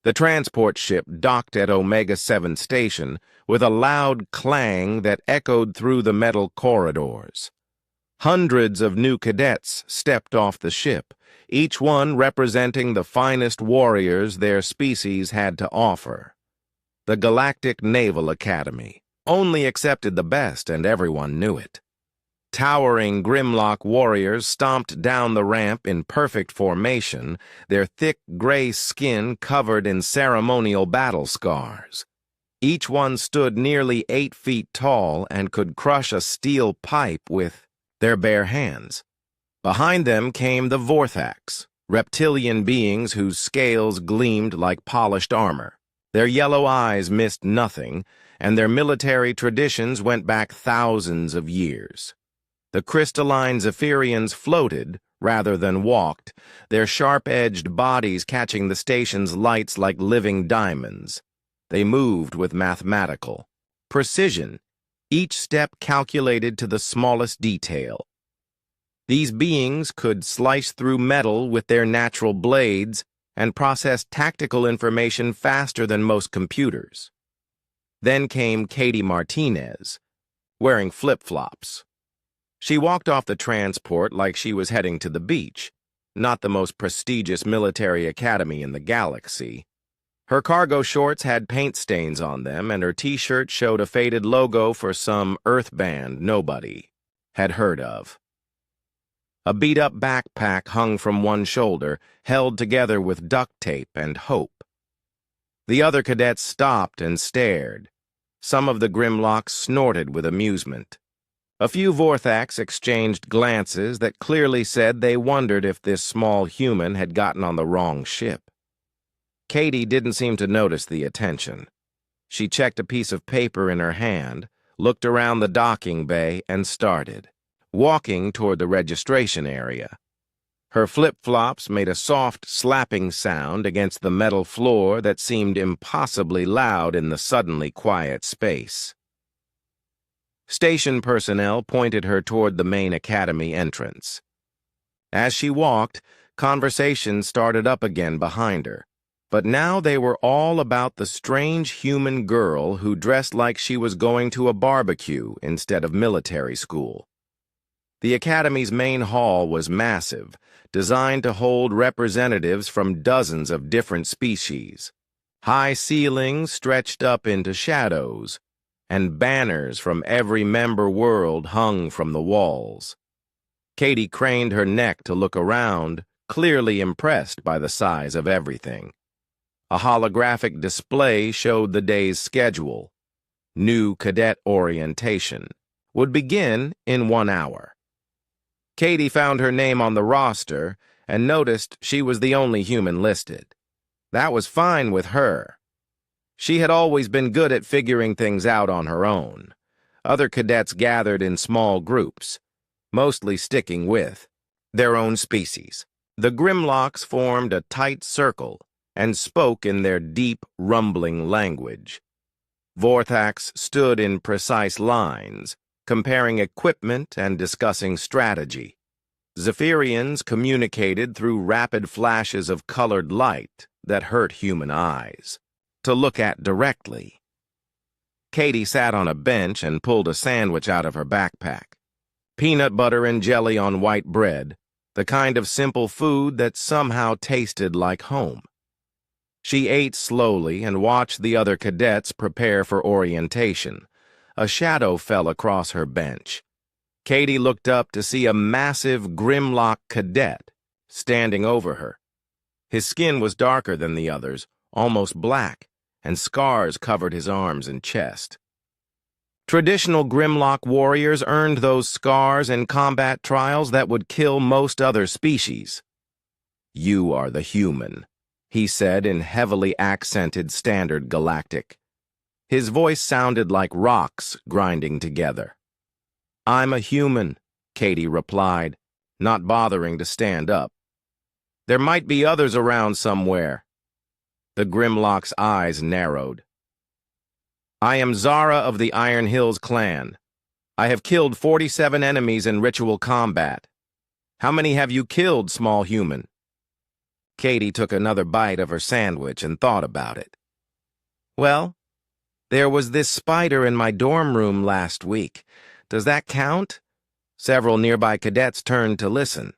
The transport ship docked at Omega-7 Station with a loud clang that echoed through the metal corridors. Hundreds of new cadets stepped off the ship, each one representing the finest warriors their species had to offer. The Galactic Naval Academy only accepted the best, and everyone knew it. Towering Grimlock warriors stomped down the ramp in perfect formation, their thick gray skin covered in ceremonial battle scars. Each one stood nearly 8 feet tall and could crush a steel pipe with their bare hands. Behind them came the Vorthax, reptilian beings whose scales gleamed like polished armor. Their yellow eyes missed nothing, and their military traditions went back thousands of years. The crystalline Zephyrians floated, rather than walked, their sharp-edged bodies catching the station's lights like living diamonds. They moved with mathematical precision, each step calculated to the smallest detail. These beings could slice through metal with their natural blades and process tactical information faster than most computers. Then came Katie Martinez, wearing flip-flops. She walked off the transport like she was heading to the beach, not the most prestigious military academy in the galaxy. Her cargo shorts had paint stains on them, and her t-shirt showed a faded logo for some Earth band nobody had heard of. A beat-up backpack hung from one shoulder, held together with duct tape and hope. The other cadets stopped and stared. Some of the Grimlocks snorted with amusement. A few Vorthax exchanged glances that clearly said they wondered if this small human had gotten on the wrong ship. Katie didn't seem to notice the attention. She checked a piece of paper in her hand, looked around the docking bay, and started walking toward the registration area. Her flip-flops made a soft slapping sound against the metal floor that seemed impossibly loud in the suddenly quiet space. Station personnel pointed her toward the main academy entrance. As she walked, conversations started up again behind her, but now they were all about the strange human girl who dressed like she was going to a barbecue instead of military school. The academy's main hall was massive, designed to hold representatives from dozens of different species. High ceilings stretched up into shadows, and banners from every member world hung from the walls. Katie craned her neck to look around, clearly impressed by the size of everything. A holographic display showed the day's schedule. New cadet orientation would begin in 1 hour. Katie found her name on the roster and noticed she was the only human listed. That was fine with her. She had always been good at figuring things out on her own. Other cadets gathered in small groups, mostly sticking with their own species. The Grimlocks formed a tight circle and spoke in their deep, rumbling language. Vorthax stood in precise lines, comparing equipment and discussing strategy. Zephyrians communicated through rapid flashes of colored light that hurt human eyes to look at directly. Katie sat on a bench and pulled a sandwich out of her backpack. Peanut butter and jelly on white bread, the kind of simple food that somehow tasted like home. She ate slowly and watched the other cadets prepare for orientation. A shadow fell across her bench. Katie looked up to see a massive Grimlock cadet standing over her. His skin was darker than the others, almost black, and scars covered his arms and chest. Traditional Grimlock warriors earned those scars in combat trials that would kill most other species. "You are the human," he said in heavily accented Standard Galactic. His voice sounded like rocks grinding together. "I'm a human," Katie replied, not bothering to stand up. "There might be others around somewhere." The Grimlock's eyes narrowed. "I am Zara of the Iron Hills clan. I have killed 47 enemies in ritual combat. How many have you killed, small human?" Katie took another bite of her sandwich and thought about it. Well, there was this spider in my dorm room last week. Does that count? Several nearby cadets turned to listen.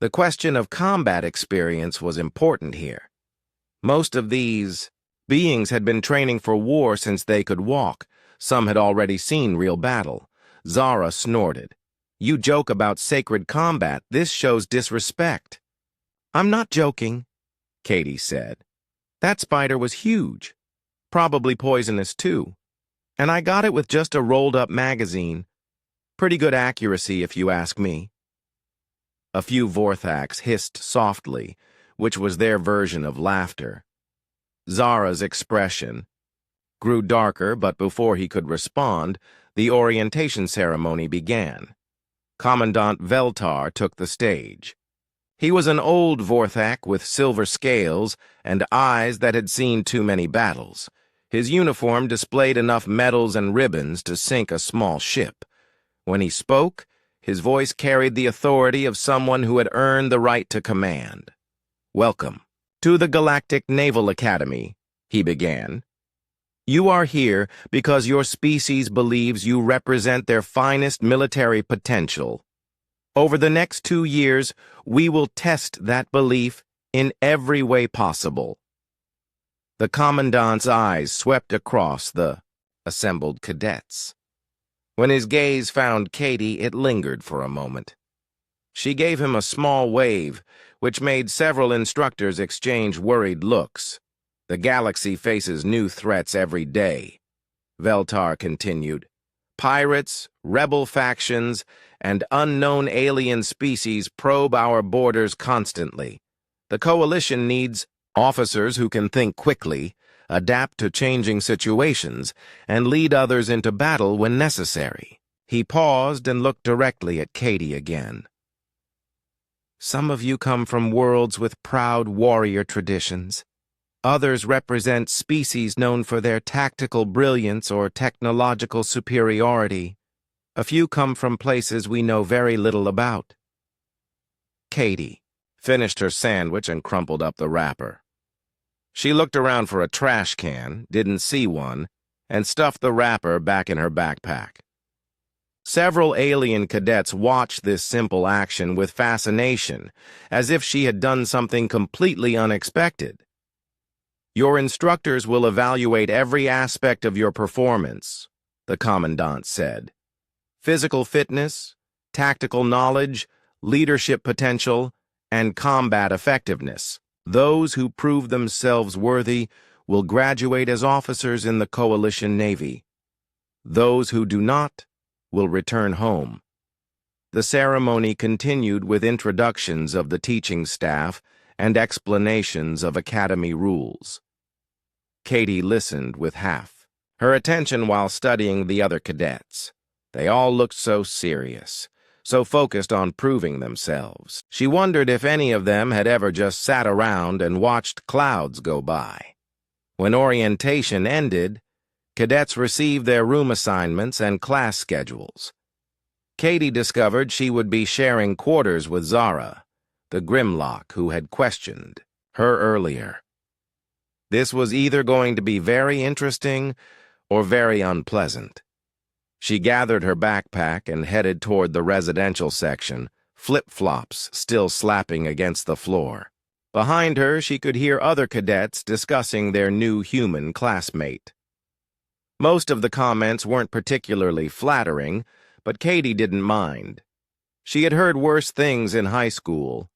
The question of combat experience was important here. Most of these beings had been training for war since they could walk. Some had already seen real battle. Zara snorted. You joke about sacred combat. This shows disrespect. I'm not joking, Katie said. That spider was huge. Probably poisonous too. And I got it with just a rolled-up magazine. Pretty good accuracy, if you ask me. A few Vorthax hissed softly, which was their version of laughter. Zara's expression grew darker, but before he could respond, the orientation ceremony began. Commandant Veltar took the stage. He was an old Vorthak with silver scales and eyes that had seen too many battles. His uniform displayed enough medals and ribbons to sink a small ship. When he spoke, his voice carried the authority of someone who had earned the right to command. Welcome to the Galactic Naval Academy, he began. You are here because your species believes you represent their finest military potential. Over the next 2 years, we will test that belief in every way possible. The Commandant's eyes swept across the assembled cadets. When his gaze found Katie, it lingered for a moment. She gave him a small wave, which made several instructors exchange worried looks. The galaxy faces new threats every day, Veltar continued. Pirates, rebel factions, and unknown alien species probe our borders constantly. The Coalition needs officers who can think quickly, adapt to changing situations, and lead others into battle when necessary. He paused and looked directly at Katie again. Some of you come from worlds with proud warrior traditions. Others represent species known for their tactical brilliance or technological superiority. A few come from places we know very little about. Katie finished her sandwich and crumpled up the wrapper. She looked around for a trash can, didn't see one, and stuffed the wrapper back in her backpack. Several alien cadets watched this simple action with fascination, as if she had done something completely unexpected. Your instructors will evaluate every aspect of your performance, the Commandant said. Physical fitness, tactical knowledge, leadership potential, and combat effectiveness. Those who prove themselves worthy will graduate as officers in the Coalition Navy. Those who do not will return home. The ceremony continued with introductions of the teaching staff and explanations of Academy rules. Katie listened with half her attention while studying the other cadets. They all looked so serious, so focused on proving themselves. She wondered if any of them had ever just sat around and watched clouds go by. When orientation ended, cadets received their room assignments and class schedules. Katie discovered she would be sharing quarters with Zara, the Grimlock who had questioned her earlier. This was either going to be very interesting or very unpleasant. She gathered her backpack and headed toward the residential section, flip-flops still slapping against the floor. Behind her, she could hear other cadets discussing their new human classmate. Most of the comments weren't particularly flattering, but Katie didn't mind. She had heard worse things in high school.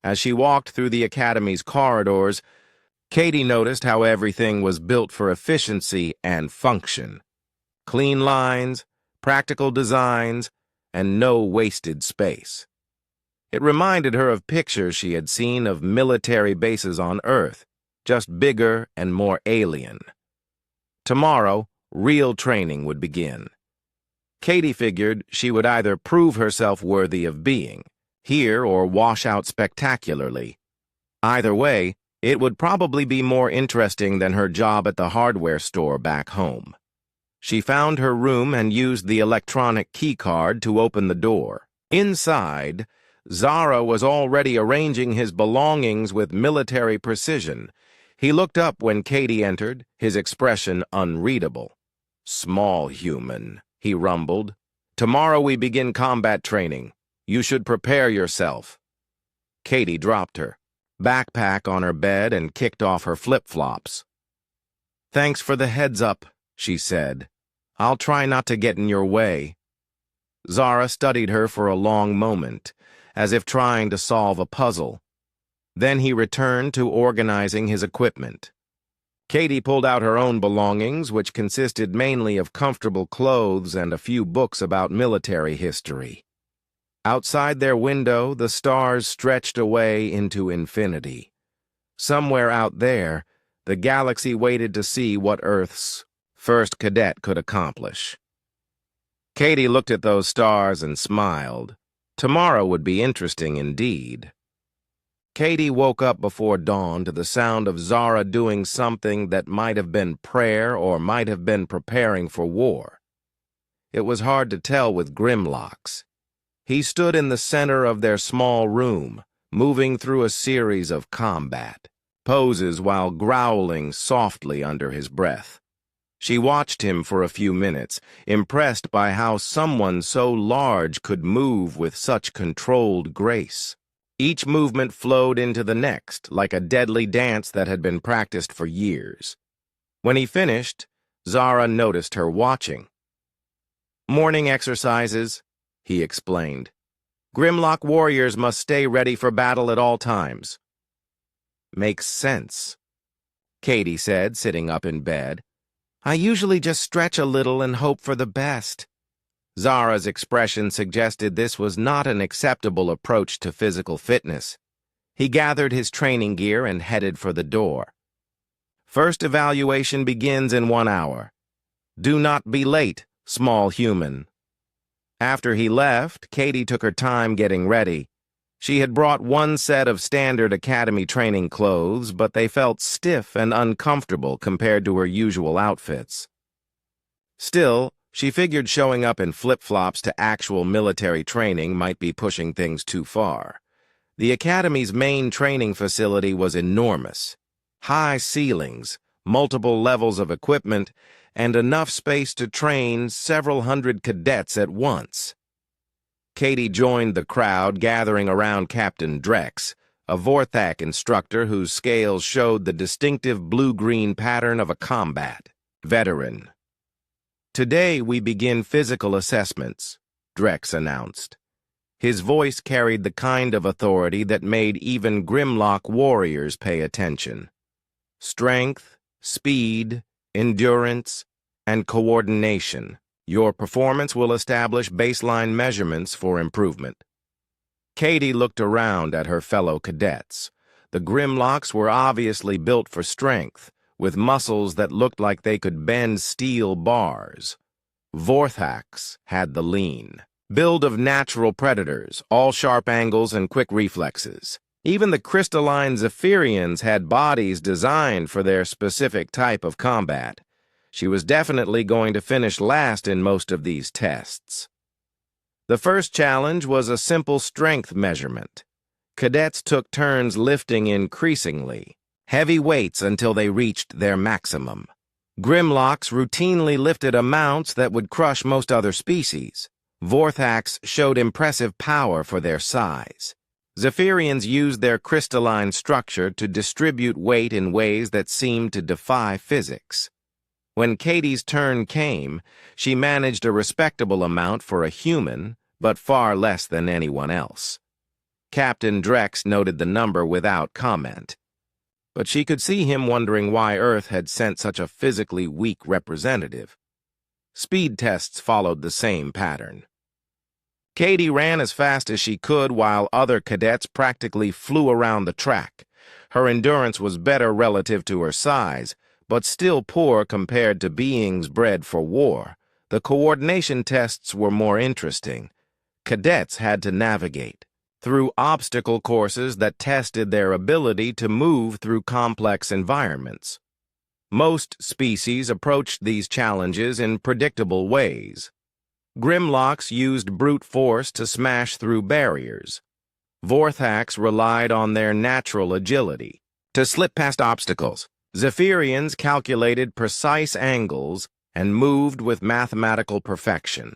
As she walked through the academy's corridors, Katie noticed how everything was built for efficiency and function. Clean lines, practical designs, and no wasted space. It reminded her of pictures she had seen of military bases on Earth, just bigger and more alien. Tomorrow, real training would begin. Katie figured she would either prove herself worthy of being here or wash out spectacularly. Either way, it would probably be more interesting than her job at the hardware store back home. She found her room and used the electronic key card to open the door. Inside, Zara was already arranging his belongings with military precision. He looked up when Katie entered, his expression unreadable. "Small human," he rumbled. "Tomorrow we begin combat training. You should prepare yourself." Katie dropped her backpack on her bed and kicked off her flip-flops. "Thanks for the heads up," she said. "I'll try not to get in your way." Zara studied her for a long moment, as if trying to solve a puzzle. Then he returned to organizing his equipment. Katie pulled out her own belongings, which consisted mainly of comfortable clothes and a few books about military history. Outside their window, the stars stretched away into infinity. Somewhere out there, the galaxy waited to see what Earth's first cadet could accomplish. Katie looked at those stars and smiled. Tomorrow would be interesting indeed. Katie woke up before dawn to the sound of Zara doing something that might have been prayer or might have been preparing for war. It was hard to tell with Grimlocks. He stood in the center of their small room, moving through a series of combat poses while growling softly under his breath. She watched him for a few minutes, impressed by how someone so large could move with such controlled grace. Each movement flowed into the next, like a deadly dance that had been practiced for years. When he finished, Zara noticed her watching. "Morning exercises," he explained. "Grimlock warriors must stay ready for battle at all times." "Makes sense," Katie said, sitting up in bed. "I usually just stretch a little and hope for the best." Zara's expression suggested this was not an acceptable approach to physical fitness. He gathered his training gear and headed for the door. "First evaluation begins in 1 hour. Do not be late, small human." After he left, Katie took her time getting ready. She had brought one set of standard academy training clothes, but they felt stiff and uncomfortable compared to her usual outfits. Still, she figured showing up in flip-flops to actual military training might be pushing things too far. The academy's main training facility was enormous. High ceilings, multiple levels of equipment, and enough space to train several hundred cadets at once. Katie joined the crowd gathering around Captain Drex, a Vorthak instructor whose scales showed the distinctive blue-green pattern of a combat veteran. "Today we begin physical assessments," Drex announced. His voice carried the kind of authority that made even Grimlock warriors pay attention. "Strength, speed, endurance, and coordination. Your performance will establish baseline measurements for improvement." Katie looked around at her fellow cadets. The Grimlocks were obviously built for strength, with muscles that looked like they could bend steel bars. Vorthaks had the lean build of natural predators, all sharp angles and quick reflexes. Even the crystalline Zephyrians had bodies designed for their specific type of combat. She was definitely going to finish last in most of these tests. The first challenge was a simple strength measurement. Cadets took turns lifting increasingly heavy weights until they reached their maximum. Grimlocks routinely lifted amounts that would crush most other species. Vorthaks showed impressive power for their size. Zephyrians used their crystalline structure to distribute weight in ways that seemed to defy physics. When Katie's turn came, she managed a respectable amount for a human, but far less than anyone else. Captain Drex noted the number without comment, but she could see him wondering why Earth had sent such a physically weak representative. Speed tests followed the same pattern. Katie ran as fast as she could while other cadets practically flew around the track. Her endurance was better relative to her size, but still poor compared to beings bred for war. The coordination tests were more interesting. Cadets had to navigate through obstacle courses that tested their ability to move through complex environments. Most species approached these challenges in predictable ways. Grimlocks used brute force to smash through barriers. Vorthax relied on their natural agility to slip past obstacles. Zephyrians calculated precise angles and moved with mathematical perfection.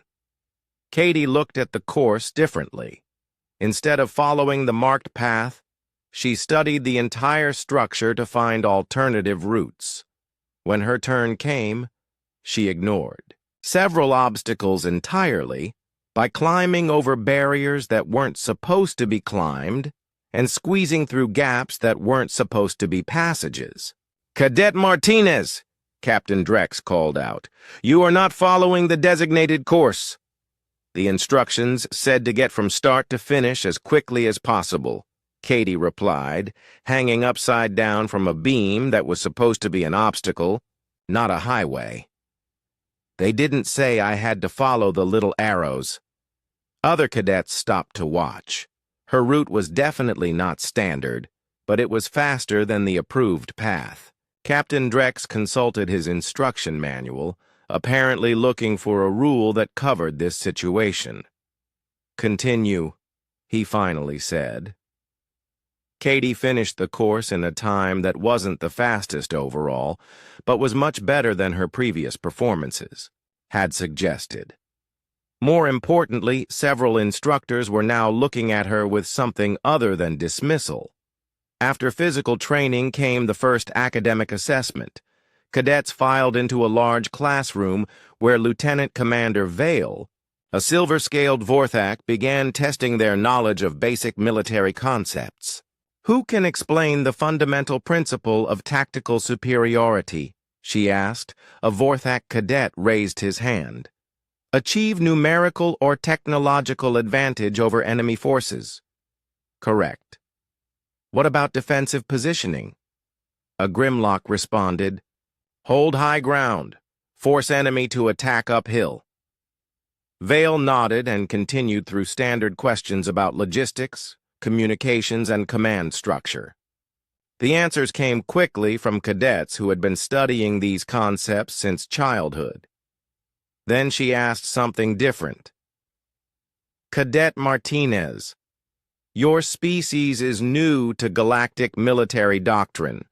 Katie looked at the course differently. Instead of following the marked path, she studied the entire structure to find alternative routes. When her turn came, she ignored several obstacles entirely by climbing over barriers that weren't supposed to be climbed and squeezing through gaps that weren't supposed to be passages. "Cadet Martinez," Captain Drex called out, "you are not following the designated course." The instructions said to get from start to finish as quickly as possible, Katie replied, hanging upside down from a beam that was supposed to be an obstacle, not a highway. "They didn't say I had to follow the little arrows." Other cadets stopped to watch. Her route was definitely not standard, but it was faster than the approved path. Captain Drex consulted his instruction manual, apparently looking for a rule that covered this situation. "Continue," he finally said. Katie finished the course in a time that wasn't the fastest overall, but was much better than her previous performances had suggested. More importantly, several instructors were now looking at her with something other than dismissal. After physical training came the first academic assessment. Cadets filed into a large classroom where Lieutenant Commander Vale, a silver-scaled Vorthak, began testing their knowledge of basic military concepts. "Who can explain the fundamental principle of tactical superiority?" she asked. A Vorthak cadet raised his hand. "Achieve numerical or technological advantage over enemy forces." "Correct." "What about defensive positioning?" A Grimlock responded, "Hold high ground. Force enemy to attack uphill." Vale nodded and continued through standard questions about logistics, communications, and command structure. The answers came quickly from cadets who had been studying these concepts since childhood. Then she asked something different. "Cadet Martinez, your species is new to galactic military doctrine.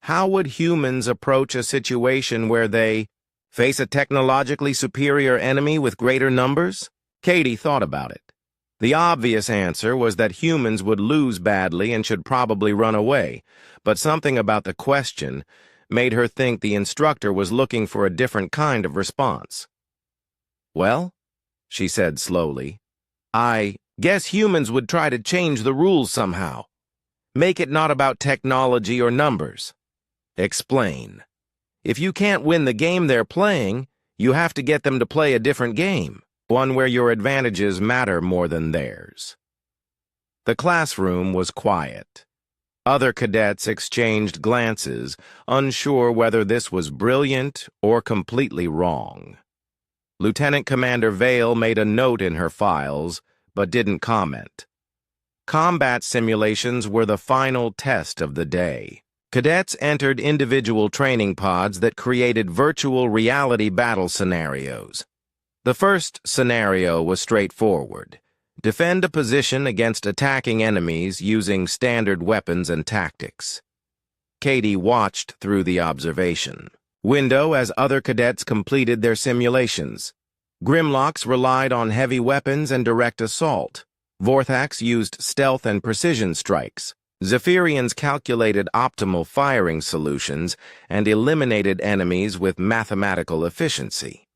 How would humans approach a situation where they face a technologically superior enemy with greater numbers?" Katie thought about it. The obvious answer was that humans would lose badly and should probably run away, but something about the question made her think the instructor was looking for a different kind of response. "Well," she said slowly, "I guess humans would try to change the rules somehow. Make it not about technology or numbers. Explain. If you can't win the game they're playing, you have to get them to play a different game, one where your advantages matter more than theirs." The classroom was quiet. Other cadets exchanged glances, unsure whether this was brilliant or completely wrong. Lieutenant Commander Vale made a note in her files, but didn't comment. Combat simulations were the final test of the day. Cadets entered individual training pods that created virtual reality battle scenarios. The first scenario was straightforward. Defend a position against attacking enemies using standard weapons and tactics. Katie watched through the observation window as other cadets completed their simulations. Grimlocks relied on heavy weapons and direct assault. Vorthax used stealth and precision strikes. Zephyrians calculated optimal firing solutions and eliminated enemies with mathematical efficiency.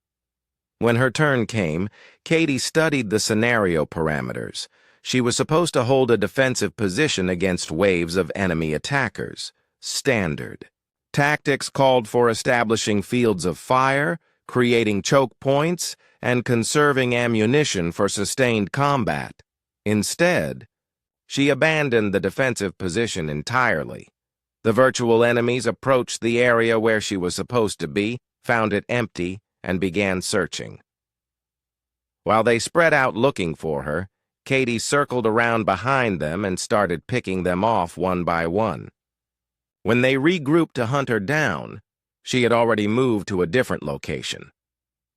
When her turn came, Katie studied the scenario parameters. She was supposed to hold a defensive position against waves of enemy attackers. Standard. Tactics called for establishing fields of fire, creating choke points, and conserving ammunition for sustained combat. Instead, she abandoned the defensive position entirely. The virtual enemies approached the area where she was supposed to be, found it empty, and began searching. While they spread out looking for her, Katie circled around behind them and started picking them off one by one. When they regrouped to hunt her down, she had already moved to a different location.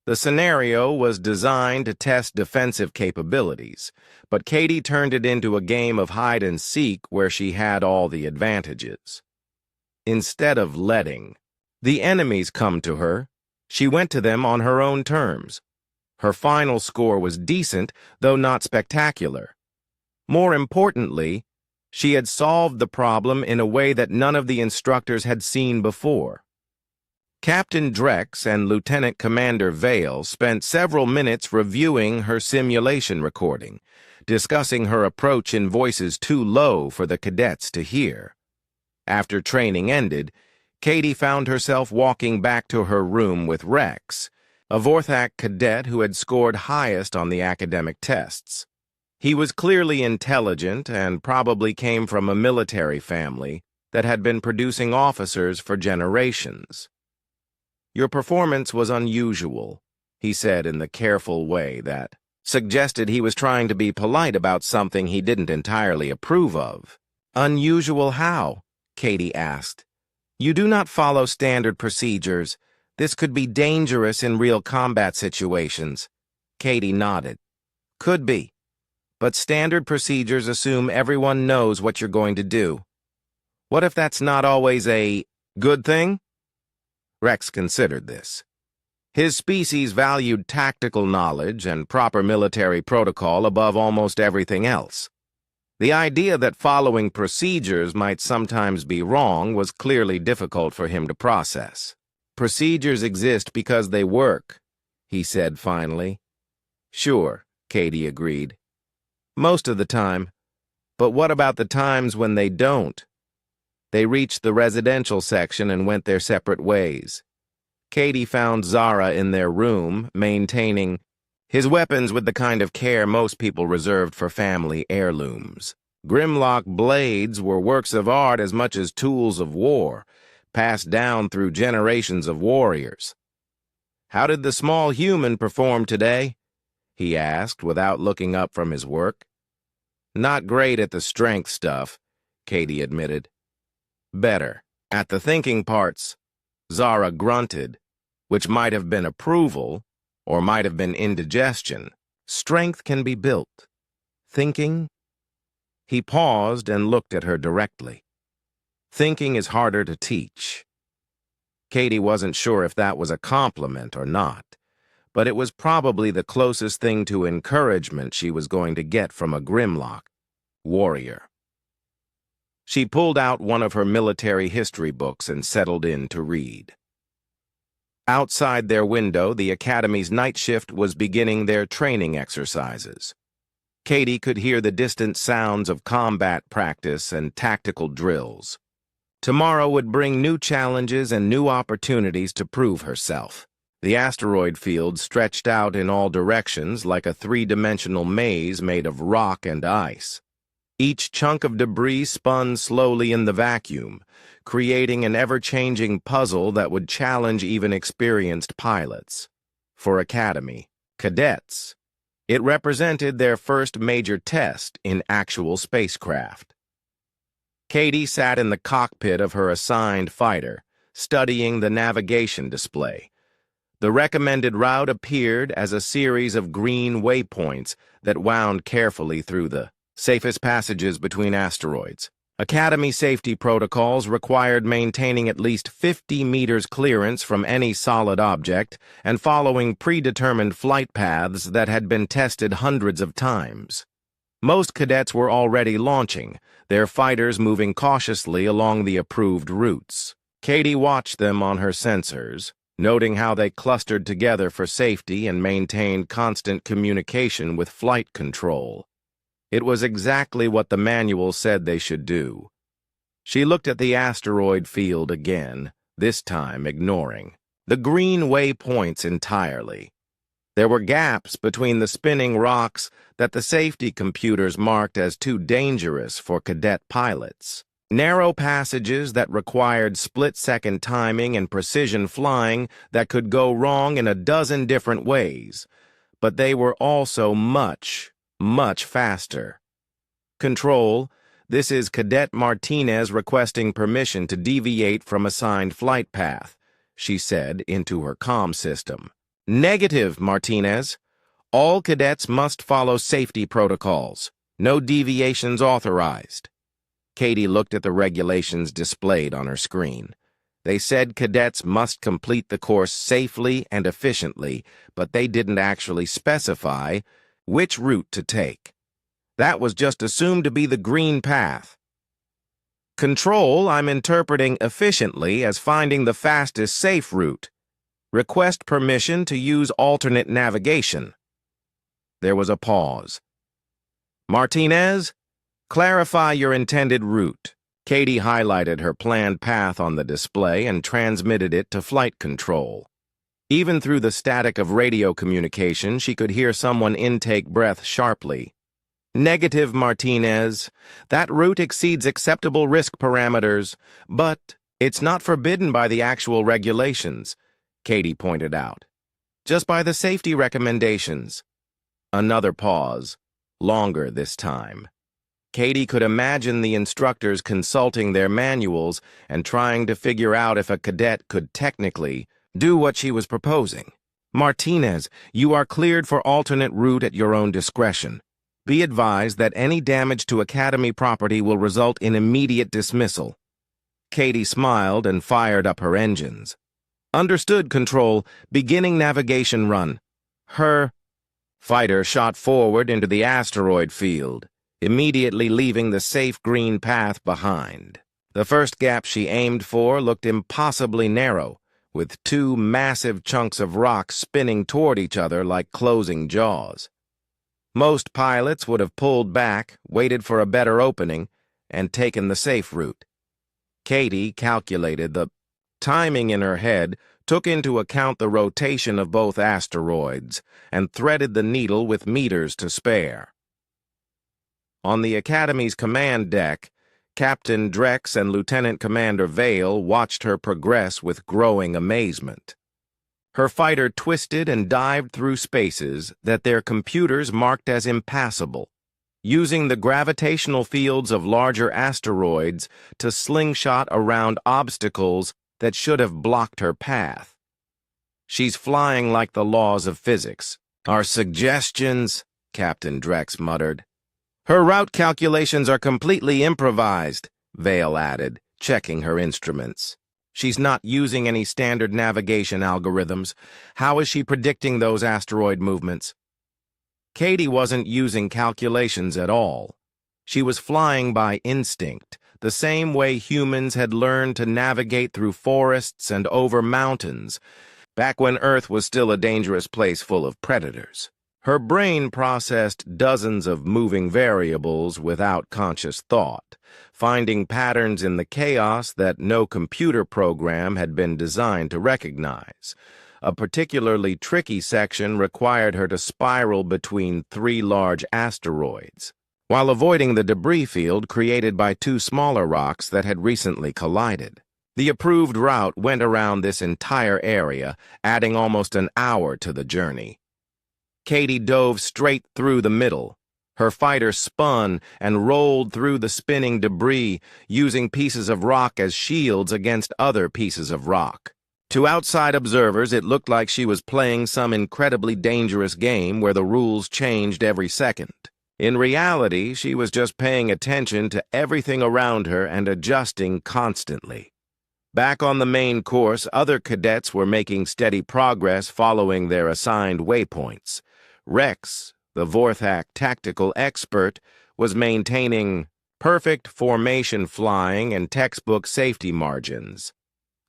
The scenario was designed to test defensive capabilities, but Katie turned it into a game of hide-and-seek where she had all the advantages. Instead of letting the enemies come to her, she went to them on her own terms. Her final score was decent, though not spectacular. More importantly, she had solved the problem in a way that none of the instructors had seen before. Captain Drex and Lieutenant Commander Vale spent several minutes reviewing her simulation recording, discussing her approach in voices too low for the cadets to hear. After training ended, Katie found herself walking back to her room with Rex, a Vorthak cadet who had scored highest on the academic tests. He was clearly intelligent and probably came from a military family that had been producing officers for generations. "Your performance was unusual," he said in the careful way that suggested he was trying to be polite about something he didn't entirely approve of. "Unusual how?" Katie asked. "You do not follow standard procedures. This could be dangerous in real combat situations." Katie nodded. "Could be. But standard procedures assume everyone knows what you're going to do. What if that's not always a good thing?" Rex considered this. His species valued tactical knowledge and proper military protocol above almost everything else. The idea that following procedures might sometimes be wrong was clearly difficult for him to process. "Procedures exist because they work," he said finally. "Sure," Katie agreed. "Most of the time. But what about the times when they don't?" They reached the residential section and went their separate ways. Katie found Zara in their room, maintaining his weapons with the kind of care most people reserved for family heirlooms. Grimlock blades were works of art as much as tools of war, passed down through generations of warriors. "How did the small human perform today?" he asked without looking up from his work. "Not great at the strength stuff," Katie admitted. "Better at the thinking parts," Zara grunted, which might have been approval or might have been indigestion. "Strength can be built. Thinking?" He paused and looked at her directly. "Thinking is harder to teach." Katie wasn't sure if that was a compliment or not, but it was probably the closest thing to encouragement she was going to get from a Grimlock warrior. She pulled out one of her military history books and settled in to read. Outside their window, the Academy's night shift was beginning their training exercises. Katie could hear the distant sounds of combat practice and tactical drills. Tomorrow would bring new challenges and new opportunities to prove herself. The asteroid field stretched out in all directions like a three-dimensional maze made of rock and ice. Each chunk of debris spun slowly in the vacuum, creating an ever-changing puzzle that would challenge even experienced pilots. For Academy cadets, it represented their first major test in actual spacecraft. Katie sat in the cockpit of her assigned fighter, studying the navigation display. The recommended route appeared as a series of green waypoints that wound carefully through the safest passages between asteroids. Academy safety protocols required maintaining at least 50 meters clearance from any solid object and following predetermined flight paths that had been tested hundreds of times. Most cadets were already launching, their fighters moving cautiously along the approved routes. Katie watched them on her sensors, noting how they clustered together for safety and maintained constant communication with flight control. It was exactly what the manual said they should do. She looked at the asteroid field again, this time ignoring the green waypoints entirely. There were gaps between the spinning rocks that the safety computers marked as too dangerous for cadet pilots. Narrow passages that required split-second timing and precision flying that could go wrong in a dozen different ways, but they were also much faster. "Control, this is Cadet Martinez requesting permission to deviate from assigned flight path," she said into her comm system. Negative, Martinez. All cadets must follow safety protocols. No deviations authorized. Katie looked at the regulations displayed on her screen. They said cadets must complete the course safely and efficiently, but they didn't actually specify which route to take. That was just assumed to be the green path. Control, I'm interpreting efficiently as finding the fastest safe route. Request permission to use alternate navigation. There was a pause. Martinez, clarify your intended route. Katie highlighted her planned path on the display and transmitted it to flight control. Even through the static of radio communication, she could hear someone intake breath sharply. Negative, Martinez. That route exceeds acceptable risk parameters, but it's not forbidden by the actual regulations, Katie pointed out. Just by the safety recommendations. Another pause, longer this time. Katie could imagine the instructors consulting their manuals and trying to figure out if a cadet could technically do what she was proposing. Martinez, you are cleared for alternate route at your own discretion. Be advised that any damage to Academy property will result in immediate dismissal. Katie smiled and fired up her engines. Understood, Control. Beginning navigation run. Her fighter shot forward into the asteroid field, immediately leaving the safe green path behind. The first gap she aimed for looked impossibly narrow, with two massive chunks of rock spinning toward each other like closing jaws. Most pilots would have pulled back, waited for a better opening, and taken the safe route. Katie calculated the timing in her head, took into account the rotation of both asteroids, and threaded the needle with meters to spare. On the Academy's command deck, Captain Drex and Lieutenant Commander Vale watched her progress with growing amazement. Her fighter twisted and dived through spaces that their computers marked as impassable, using the gravitational fields of larger asteroids to slingshot around obstacles that should have blocked her path. She's flying like the laws of physics. Our suggestions, Captain Drex muttered. Her route calculations are completely improvised, Vale added, checking her instruments. She's not using any standard navigation algorithms. How is she predicting those asteroid movements? Katie wasn't using calculations at all. She was flying by instinct, the same way humans had learned to navigate through forests and over mountains, back when Earth was still a dangerous place full of predators. Her brain processed dozens of moving variables without conscious thought, finding patterns in the chaos that no computer program had been designed to recognize. A particularly tricky section required her to spiral between three large asteroids, while avoiding the debris field created by two smaller rocks that had recently collided. The approved route went around this entire area, adding almost an hour to the journey. Katie dove straight through the middle. Her fighter spun and rolled through the spinning debris, using pieces of rock as shields against other pieces of rock. To outside observers, it looked like she was playing some incredibly dangerous game where the rules changed every second. In reality, she was just paying attention to everything around her and adjusting constantly. Back on the main course, other cadets were making steady progress following their assigned waypoints. Rex, the Vorthak tactical expert, was maintaining perfect formation flying and textbook safety margins.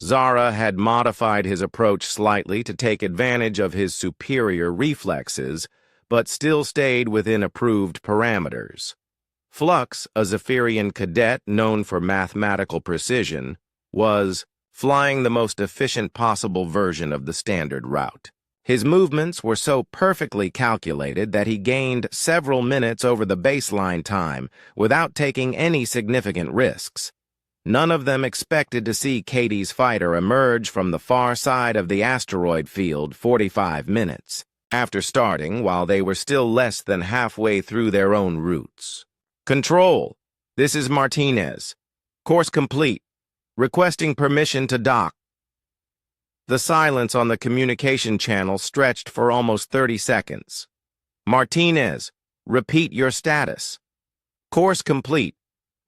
Zara had modified his approach slightly to take advantage of his superior reflexes, but still stayed within approved parameters. Flux, a Zephyrian cadet known for mathematical precision, was flying the most efficient possible version of the standard route. His movements were so perfectly calculated that he gained several minutes over the baseline time without taking any significant risks. None of them expected to see Katie's fighter emerge from the far side of the asteroid field 45 minutes after starting while they were still less than halfway through their own routes. Control, this is Martinez. Course complete. Requesting permission to dock. The silence on the communication channel stretched for almost 30 seconds. Martinez, repeat your status. Course complete.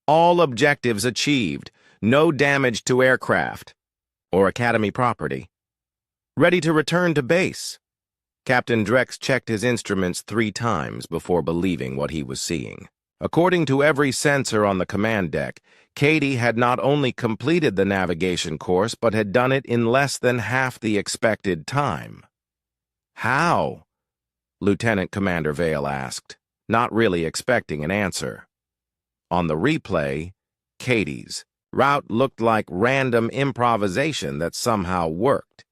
All objectives achieved. No damage to aircraft or Academy property. Ready to return to base. Captain Drex checked his instruments 3 times before believing what he was seeing. According to every sensor on the command deck, Katie had not only completed the navigation course, but had done it in less than half the expected time. How? Lieutenant Commander Vale asked, not really expecting an answer. On the replay, Katie's route looked like random improvisation that somehow worked.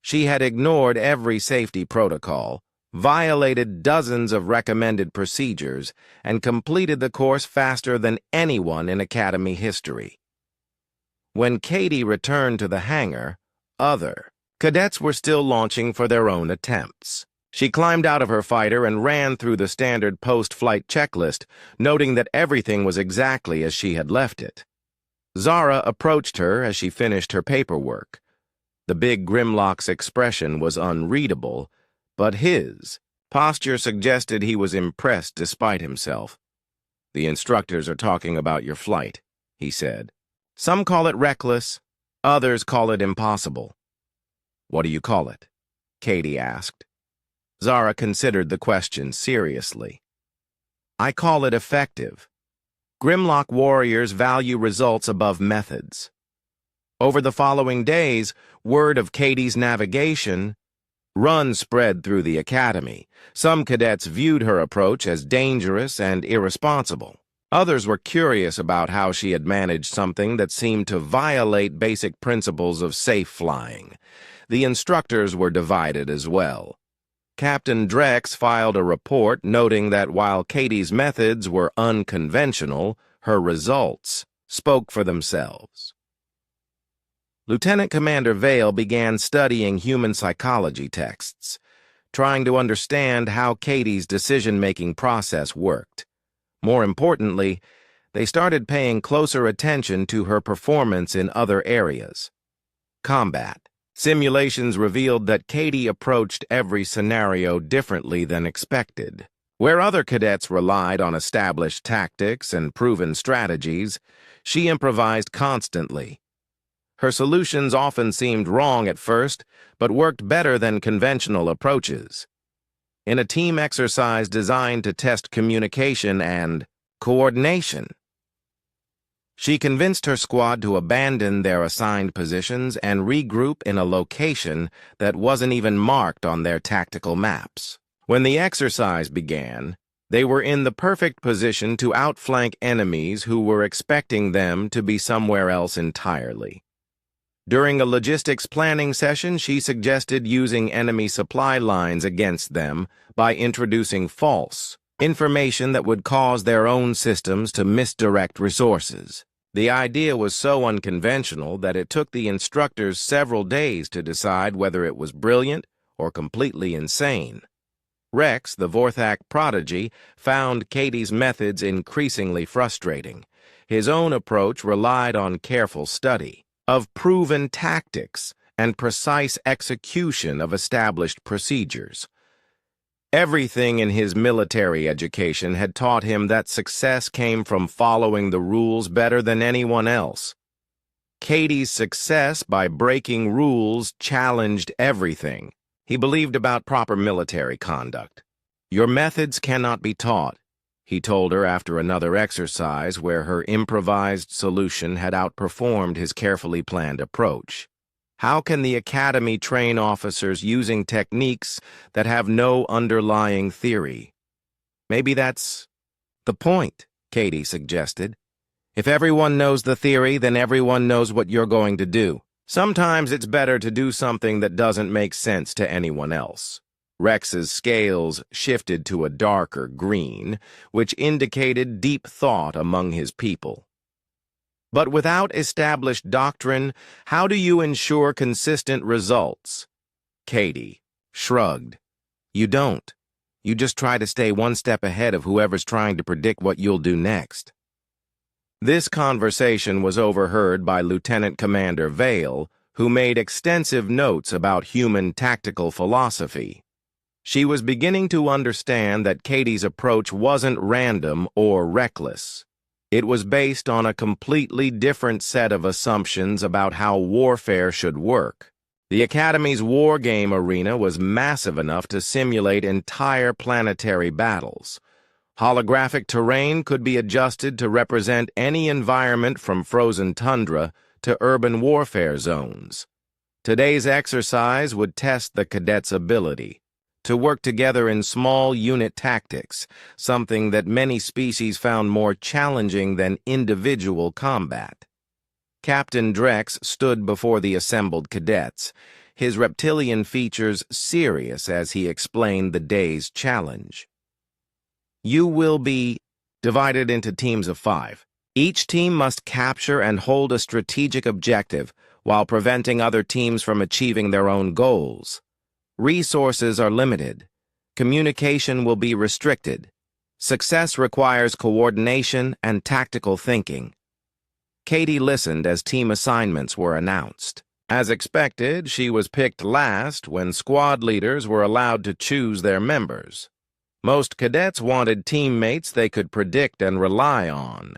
She had ignored every safety protocol, violated dozens of recommended procedures, and completed the course faster than anyone in Academy history. When Katie returned to the hangar, other cadets were still launching for their own attempts. She climbed out of her fighter and ran through the standard post-flight checklist, noting that everything was exactly as she had left it. Zara approached her as she finished her paperwork. The big Grimlock's expression was unreadable, but his posture suggested he was impressed despite himself. "The instructors are talking about your flight," he said. "Some call it reckless, others call it impossible." "What do you call it?" Katie asked. Zara considered the question seriously. "I call it effective. Grimlock warriors value results above methods." Over the following days, word of Katie's navigation run spread through the Academy. Some cadets viewed her approach as dangerous and irresponsible. Others were curious about how she had managed something that seemed to violate basic principles of safe flying. The instructors were divided as well. Captain Drex filed a report noting that while Katie's methods were unconventional, her results spoke for themselves. Lieutenant Commander Vale began studying human psychology texts, trying to understand how Katie's decision-making process worked. More importantly, they started paying closer attention to her performance in other areas. Combat. Simulations revealed that Katie approached every scenario differently than expected. Where other cadets relied on established tactics and proven strategies, she improvised constantly. Her solutions often seemed wrong at first, but worked better than conventional approaches. In a team exercise designed to test communication and coordination, she convinced her squad to abandon their assigned positions and regroup in a location that wasn't even marked on their tactical maps. When the exercise began, they were in the perfect position to outflank enemies who were expecting them to be somewhere else entirely. During a logistics planning session, she suggested using enemy supply lines against them by introducing false information that would cause their own systems to misdirect resources. The idea was so unconventional that it took the instructors several days to decide whether it was brilliant or completely insane. Rex, the Vorthak prodigy, found Katie's methods increasingly frustrating. His own approach relied on careful study of proven tactics and precise execution of established procedures. Everything in his military education had taught him that success came from following the rules better than anyone else. Katie's success by breaking rules challenged everything he believed about proper military conduct. "Your methods cannot be taught," he told her after another exercise where her improvised solution had outperformed his carefully planned approach. "How can the Academy train officers using techniques that have no underlying theory?" "Maybe that's the point," Katie suggested. "If everyone knows the theory, then everyone knows what you're going to do. Sometimes it's better to do something that doesn't make sense to anyone else." Rex's scales shifted to a darker green, which indicated deep thought among his people. "But without established doctrine, how do you ensure consistent results?" Katie shrugged. "You don't. You just try to stay one step ahead of whoever's trying to predict what you'll do next." This conversation was overheard by Lieutenant Commander Vale, who made extensive notes about human tactical philosophy. She was beginning to understand that Katie's approach wasn't random or reckless. It was based on a completely different set of assumptions about how warfare should work. The Academy's wargame arena was massive enough to simulate entire planetary battles. Holographic terrain could be adjusted to represent any environment from frozen tundra to urban warfare zones. Today's exercise would test the cadets' ability to work together in small unit tactics, something that many species found more challenging than individual combat. Captain Drex stood before the assembled cadets, his reptilian features serious as he explained the day's challenge. You will be divided into teams of 5. Each team must capture and hold a strategic objective while preventing other teams from achieving their own goals. Resources are limited. Communication will be restricted. Success requires coordination and tactical thinking. Katie listened as team assignments were announced. As expected, she was picked last when squad leaders were allowed to choose their members. Most cadets wanted teammates they could predict and rely on.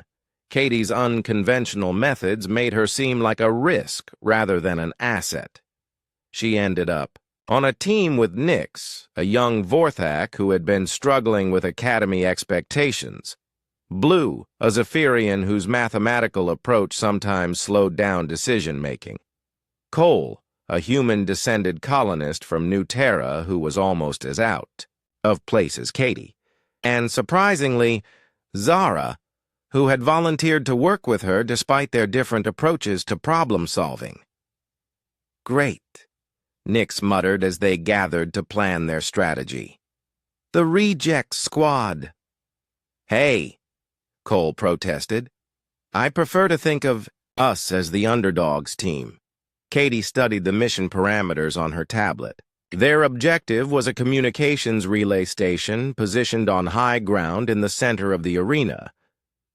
Katie's unconventional methods made her seem like a risk rather than an asset. She ended up on a team with Nyx, a young Vorthak who had been struggling with Academy expectations. Blue, a Zephyrian whose mathematical approach sometimes slowed down decision-making. Cole, a human-descended colonist from New Terra who was almost as out of place as Katie. And surprisingly, Zara, who had volunteered to work with her despite their different approaches to problem-solving. Great, Nyx muttered as they gathered to plan their strategy. The reject squad. Hey, Cole protested. I prefer to think of us as the underdogs team. Katie studied the mission parameters on her tablet. Their objective was a communications relay station positioned on high ground in the center of the arena.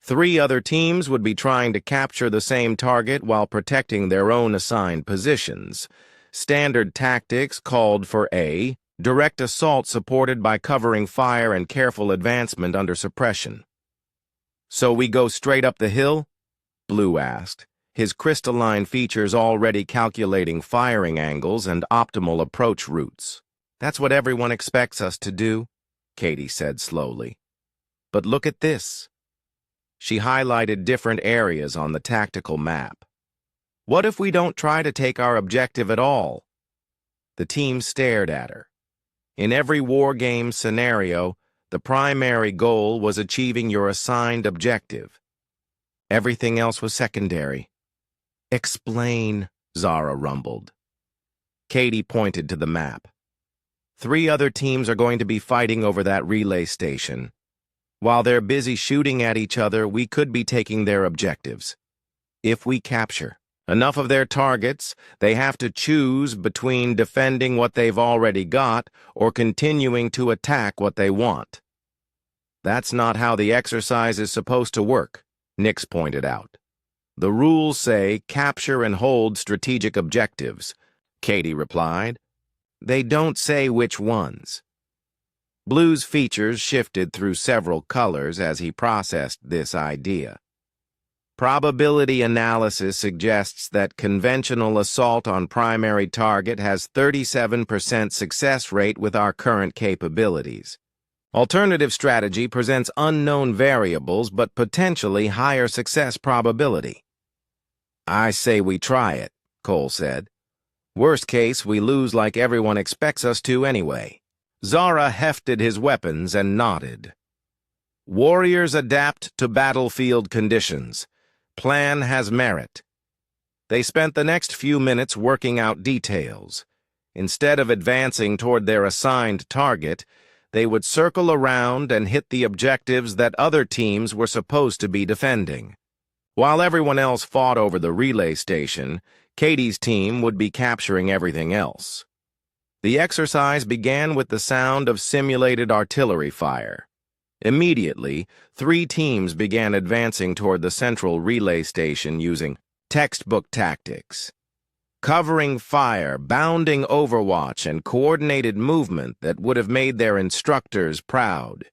3 other teams would be trying to capture the same target while protecting their own assigned positions. Standard tactics called for A, direct assault supported by covering fire and careful advancement under suppression. So we go straight up the hill? Blue asked, his crystalline features already calculating firing angles and optimal approach routes. That's what everyone expects us to do, Katie said slowly. But look at this. She highlighted different areas on the tactical map. What if we don't try to take our objective at all? The team stared at her. In every wargame scenario, the primary goal was achieving your assigned objective. Everything else was secondary. Explain, Zara rumbled. Katie pointed to the map. 3 other teams are going to be fighting over that relay station. While they're busy shooting at each other, we could be taking their objectives. If we capture enough of their targets, they have to choose between defending what they've already got or continuing to attack what they want. That's not how the exercise is supposed to work, Nyx pointed out. The rules say capture and hold strategic objectives, Katie replied. They don't say which ones. Blue's features shifted through several colors as he processed this idea. Probability analysis suggests that conventional assault on primary target has 37% success rate with our current capabilities. Alternative strategy presents unknown variables but potentially higher success probability. I say we try it, Cole said. Worst case, we lose like everyone expects us to anyway. Zara hefted his weapons and nodded. Warriors adapt to battlefield conditions. Plan has merit. They spent the next few minutes working out details. Instead of advancing toward their assigned target, they would circle around and hit the objectives that other teams were supposed to be defending. While everyone else fought over the relay station, Katie's team would be capturing everything else. The exercise began with the sound of simulated artillery fire. Immediately, 3 teams began advancing toward the central relay station using textbook tactics. covering fire, bounding overwatch, and coordinated movement that would have made their instructors proud.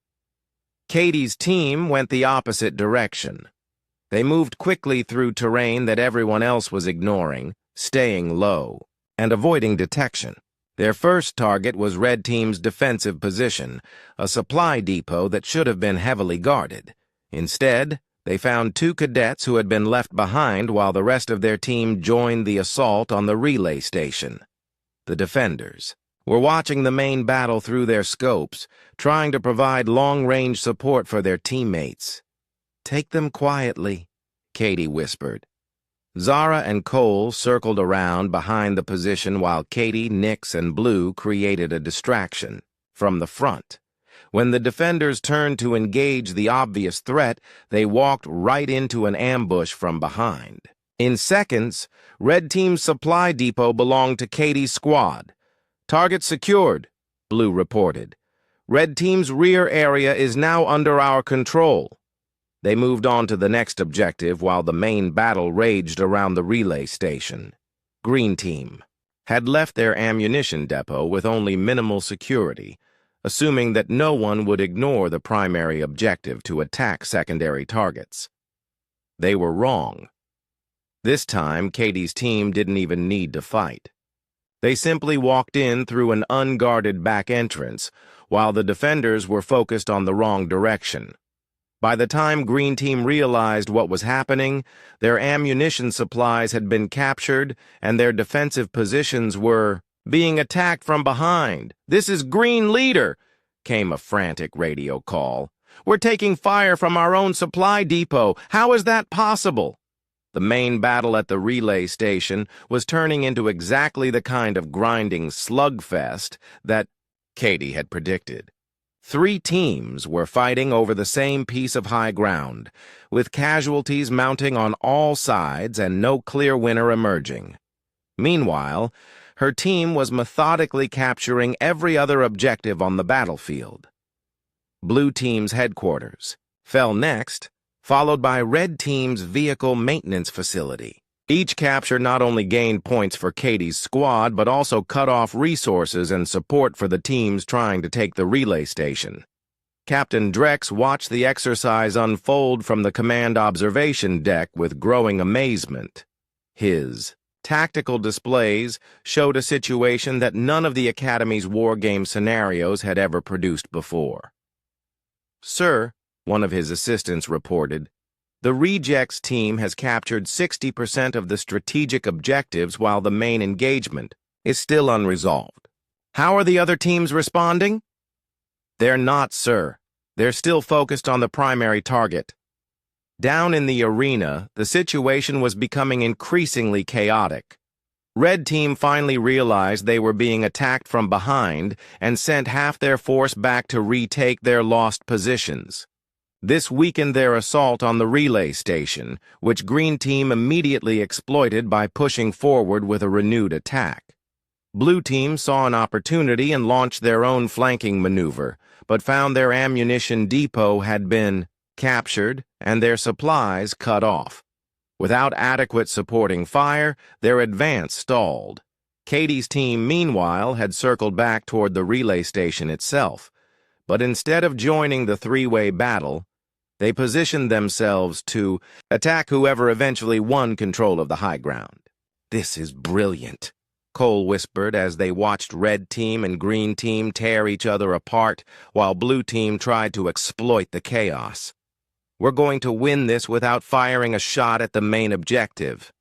Katie's team went the opposite direction. They moved quickly through terrain that everyone else was ignoring, staying low, and avoiding detection. Their first target was Red Team's defensive position, a supply depot that should have been heavily guarded. Instead, they found 2 cadets who had been left behind while the rest of their team joined the assault on the relay station. The defenders were watching the main battle through their scopes, trying to provide long-range support for their teammates. "Take them quietly," Katie whispered. Zara and Cole circled around behind the position while Katie, Nix, and Blue created a distraction from the front. When the defenders turned to engage the obvious threat, they walked right into an ambush from behind. In seconds, Red Team's supply depot belonged to Katie's squad. "Target secured," Blue reported. "Red Team's rear area is now under our control." They moved on to the next objective while the main battle raged around the relay station. Green Team had left their ammunition depot with only minimal security, assuming that no one would ignore the primary objective to attack secondary targets. They were wrong. This time, Katie's team didn't even need to fight. They simply walked in through an unguarded back entrance, while the defenders were focused on the wrong direction. By the time Green Team realized what was happening, their ammunition supplies had been captured and their defensive positions were being attacked from behind. "This is Green Leader," came a frantic radio call. "We're taking fire from our own supply depot. How is that possible?" The main battle at the relay station was turning into exactly the kind of grinding slugfest that Katie had predicted. 3 teams were fighting over the same piece of high ground, with casualties mounting on all sides and no clear winner emerging. Meanwhile, her team was methodically capturing every other objective on the battlefield. Blue Team's headquarters fell next, followed by Red Team's vehicle maintenance facility. Each capture not only gained points for Katie's squad, but also cut off resources and support for the teams trying to take the relay station. Captain Drex watched the exercise unfold from the command observation deck with growing amazement. His tactical displays showed a situation that none of the Academy's wargame scenarios had ever produced before. "Sir," one of his assistants reported, "the Rejects team has captured 60% of the strategic objectives while the main engagement is still unresolved. How are the other teams responding?" "They're not, sir. They're still focused on the primary target." Down in the arena, the situation was becoming increasingly chaotic. Red Team finally realized they were being attacked from behind and sent half their force back to retake their lost positions. This weakened their assault on the relay station, which Green Team immediately exploited by pushing forward with a renewed attack. Blue Team saw an opportunity and launched their own flanking maneuver, but found their ammunition depot had been captured and their supplies cut off. Without adequate supporting fire, their advance stalled. Katie's team, meanwhile, had circled back toward the relay station itself, but instead of joining the three-way battle, they positioned themselves to attack whoever eventually won control of the high ground. "This is brilliant," Cole whispered as they watched Red Team and Green Team tear each other apart while Blue Team tried to exploit the chaos. "We're going to win this without firing a shot at the main objective."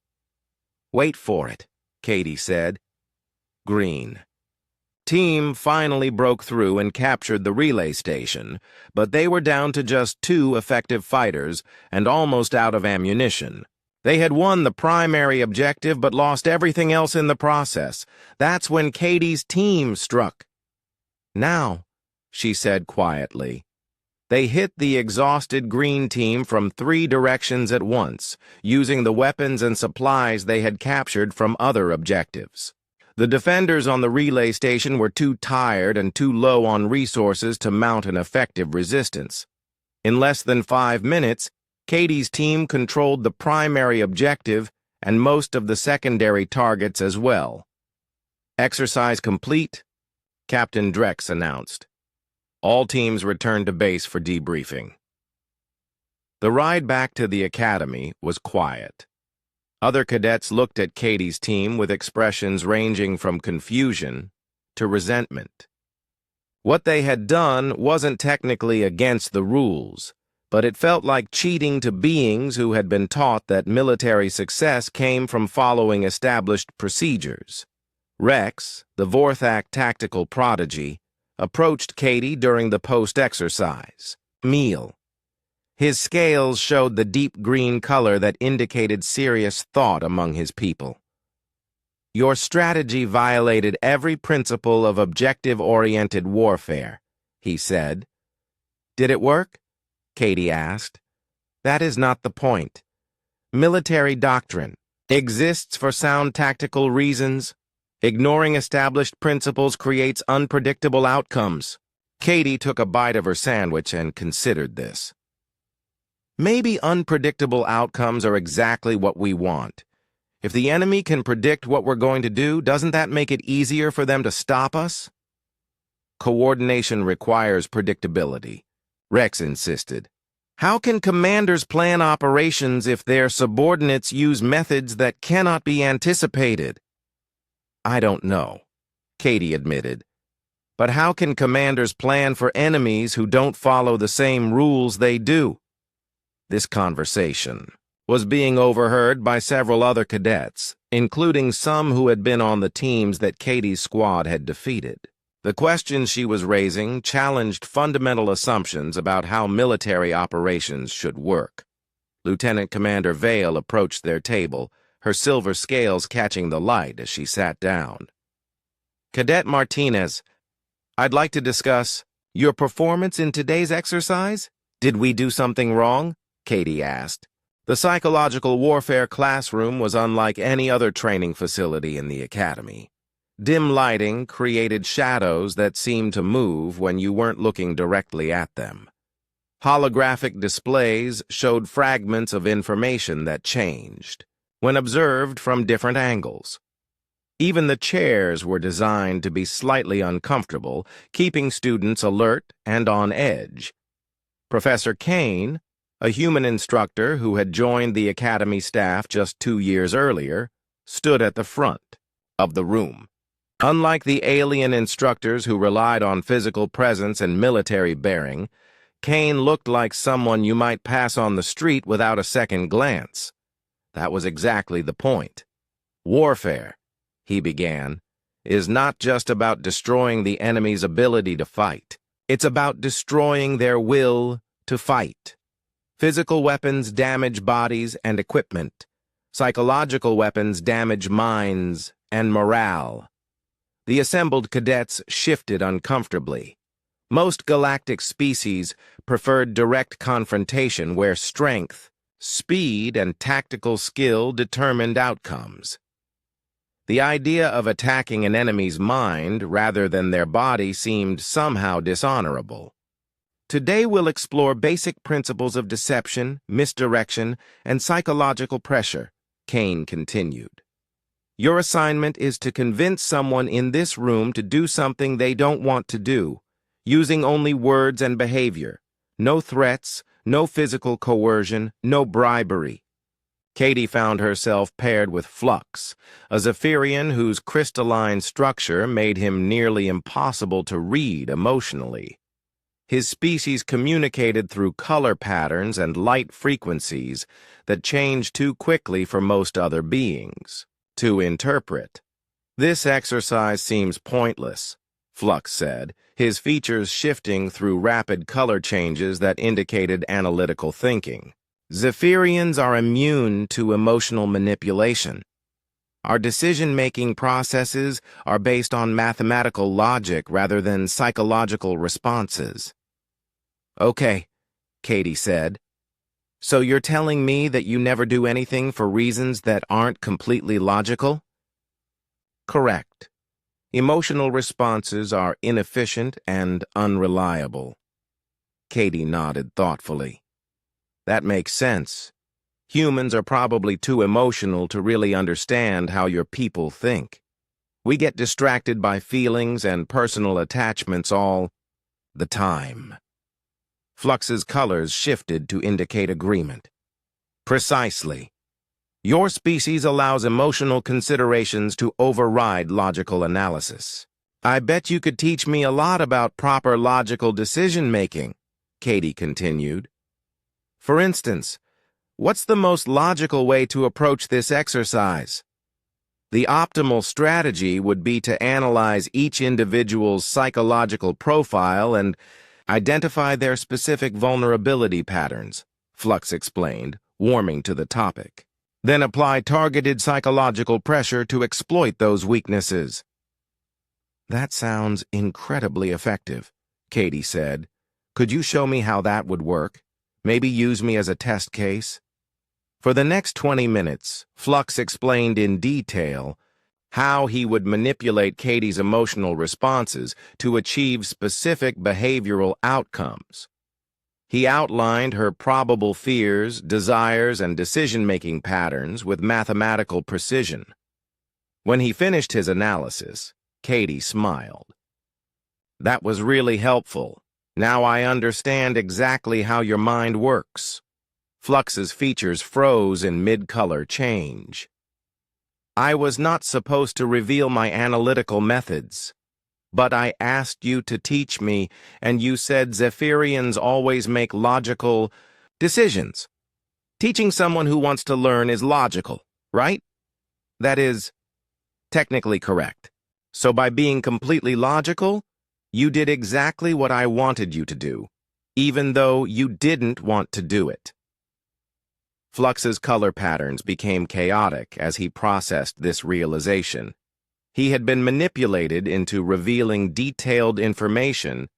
"Wait for it," Katie said. Green Team finally broke through and captured the relay station, but they were down to just 2 effective fighters and almost out of ammunition. They had won the primary objective but lost everything else in the process. That's when Katie's team struck. "Now," she said quietly. They hit the exhausted Green Team from 3 directions at once, using the weapons and supplies they had captured from other objectives. The defenders on the relay station were too tired and too low on resources to mount an effective resistance. In less than 5 minutes, Katie's team controlled the primary objective and most of the secondary targets as well. Exercise complete, Captain Drex announced. All teams returned to base for debriefing. The ride back to the academy was quiet. Other cadets looked at Katie's team with expressions ranging from confusion to resentment. What they had done wasn't technically against the rules, but it felt like cheating to beings who had been taught that military success came from following established procedures. Rex, the Vorthak tactical prodigy, approached Katie during the post-exercise meal. His scales showed the deep green color that indicated serious thought among his people. Your strategy violated every principle of objective-oriented warfare, he said. Did it work? Katie asked. That is not the point. Military doctrine exists for sound tactical reasons. Ignoring established principles creates unpredictable outcomes. Katie took a bite of her sandwich and considered this. Maybe unpredictable outcomes are exactly what we want. If the enemy can predict what we're going to do, doesn't that make it easier for them to stop us? Coordination requires predictability, Rex insisted. How can commanders plan operations if their subordinates use methods that cannot be anticipated? I don't know, Katie admitted. But how can commanders plan for enemies who don't follow the same rules they do? This conversation was being overheard by several other cadets, including some who had been on the teams that Katie's squad had defeated. The questions she was raising challenged fundamental assumptions about how military operations should work. Lieutenant Commander Vale approached their table, her silver scales catching the light as she sat down. Cadet Martinez, I'd like to discuss your performance in today's exercise. Did we do something wrong? Katie asked. The psychological warfare classroom was unlike any other training facility in the academy. Dim lighting created shadows that seemed to move when you weren't looking directly at them. Holographic displays showed fragments of information that changed when observed from different angles. Even the chairs were designed to be slightly uncomfortable, keeping students alert and on edge. Professor Kane, a human instructor who had joined the academy staff just 2 years earlier, stood at the front of the room. Unlike the alien instructors who relied on physical presence and military bearing, Kane looked like someone you might pass on the street without a second glance. That was exactly the point. Warfare, he began, is not just about destroying the enemy's ability to fight. It's about destroying their will to fight. Physical weapons damage bodies and equipment. Psychological weapons damage minds and morale. The assembled cadets shifted uncomfortably. Most galactic species preferred direct confrontation where strength, speed, and tactical skill determined outcomes. The idea of attacking an enemy's mind rather than their body seemed somehow dishonorable. Today we'll explore basic principles of deception, misdirection, and psychological pressure, Kane continued. Your assignment is to convince someone in this room to do something they don't want to do, using only words and behavior. No threats, no physical coercion, no bribery. Katie found herself paired with Flux, a Zephyrian whose crystalline structure made him nearly impossible to read emotionally. His species communicated through color patterns and light frequencies that changed too quickly for most other beings to interpret. This exercise seems pointless, Flux said, his features shifting through rapid color changes that indicated analytical thinking. Zephyrians are immune to emotional manipulation. Our decision-making processes are based on mathematical logic rather than psychological responses. Okay, Katie said. So you're telling me that you never do anything for reasons that aren't completely logical? Correct. Emotional responses are inefficient and unreliable. Katie nodded thoughtfully. That makes sense. Humans are probably too emotional to really understand how your people think. We get distracted by feelings and personal attachments all the time. Flux's colors shifted to indicate agreement. Precisely. Your species allows emotional considerations to override logical analysis. I bet you could teach me a lot about proper logical decision-making, Katie continued. For instance, what's the most logical way to approach this exercise? The optimal strategy would be to analyze each individual's psychological profile and identify their specific vulnerability patterns, Flux explained, warming to the topic. Then apply targeted psychological pressure to exploit those weaknesses. That sounds incredibly effective, Katie said. Could you show me how that would work? Maybe use me as a test case? For the next 20 minutes, Flux explained in detail how he would manipulate Katie's emotional responses to achieve specific behavioral outcomes. He outlined her probable fears, desires, and decision-making patterns with mathematical precision. When he finished his analysis, Katie smiled. That was really helpful. Now I understand exactly how your mind works. Flux's features froze in mid-color change. I was not supposed to reveal my analytical methods, but I asked you to teach me, and you said Zephyrians always make logical decisions. Teaching someone who wants to learn is logical, right? That is technically correct. So by being completely logical, you did exactly what I wanted you to do, even though you didn't want to do it. Flux's color patterns became chaotic as he processed this realization. He had been manipulated into revealing detailed information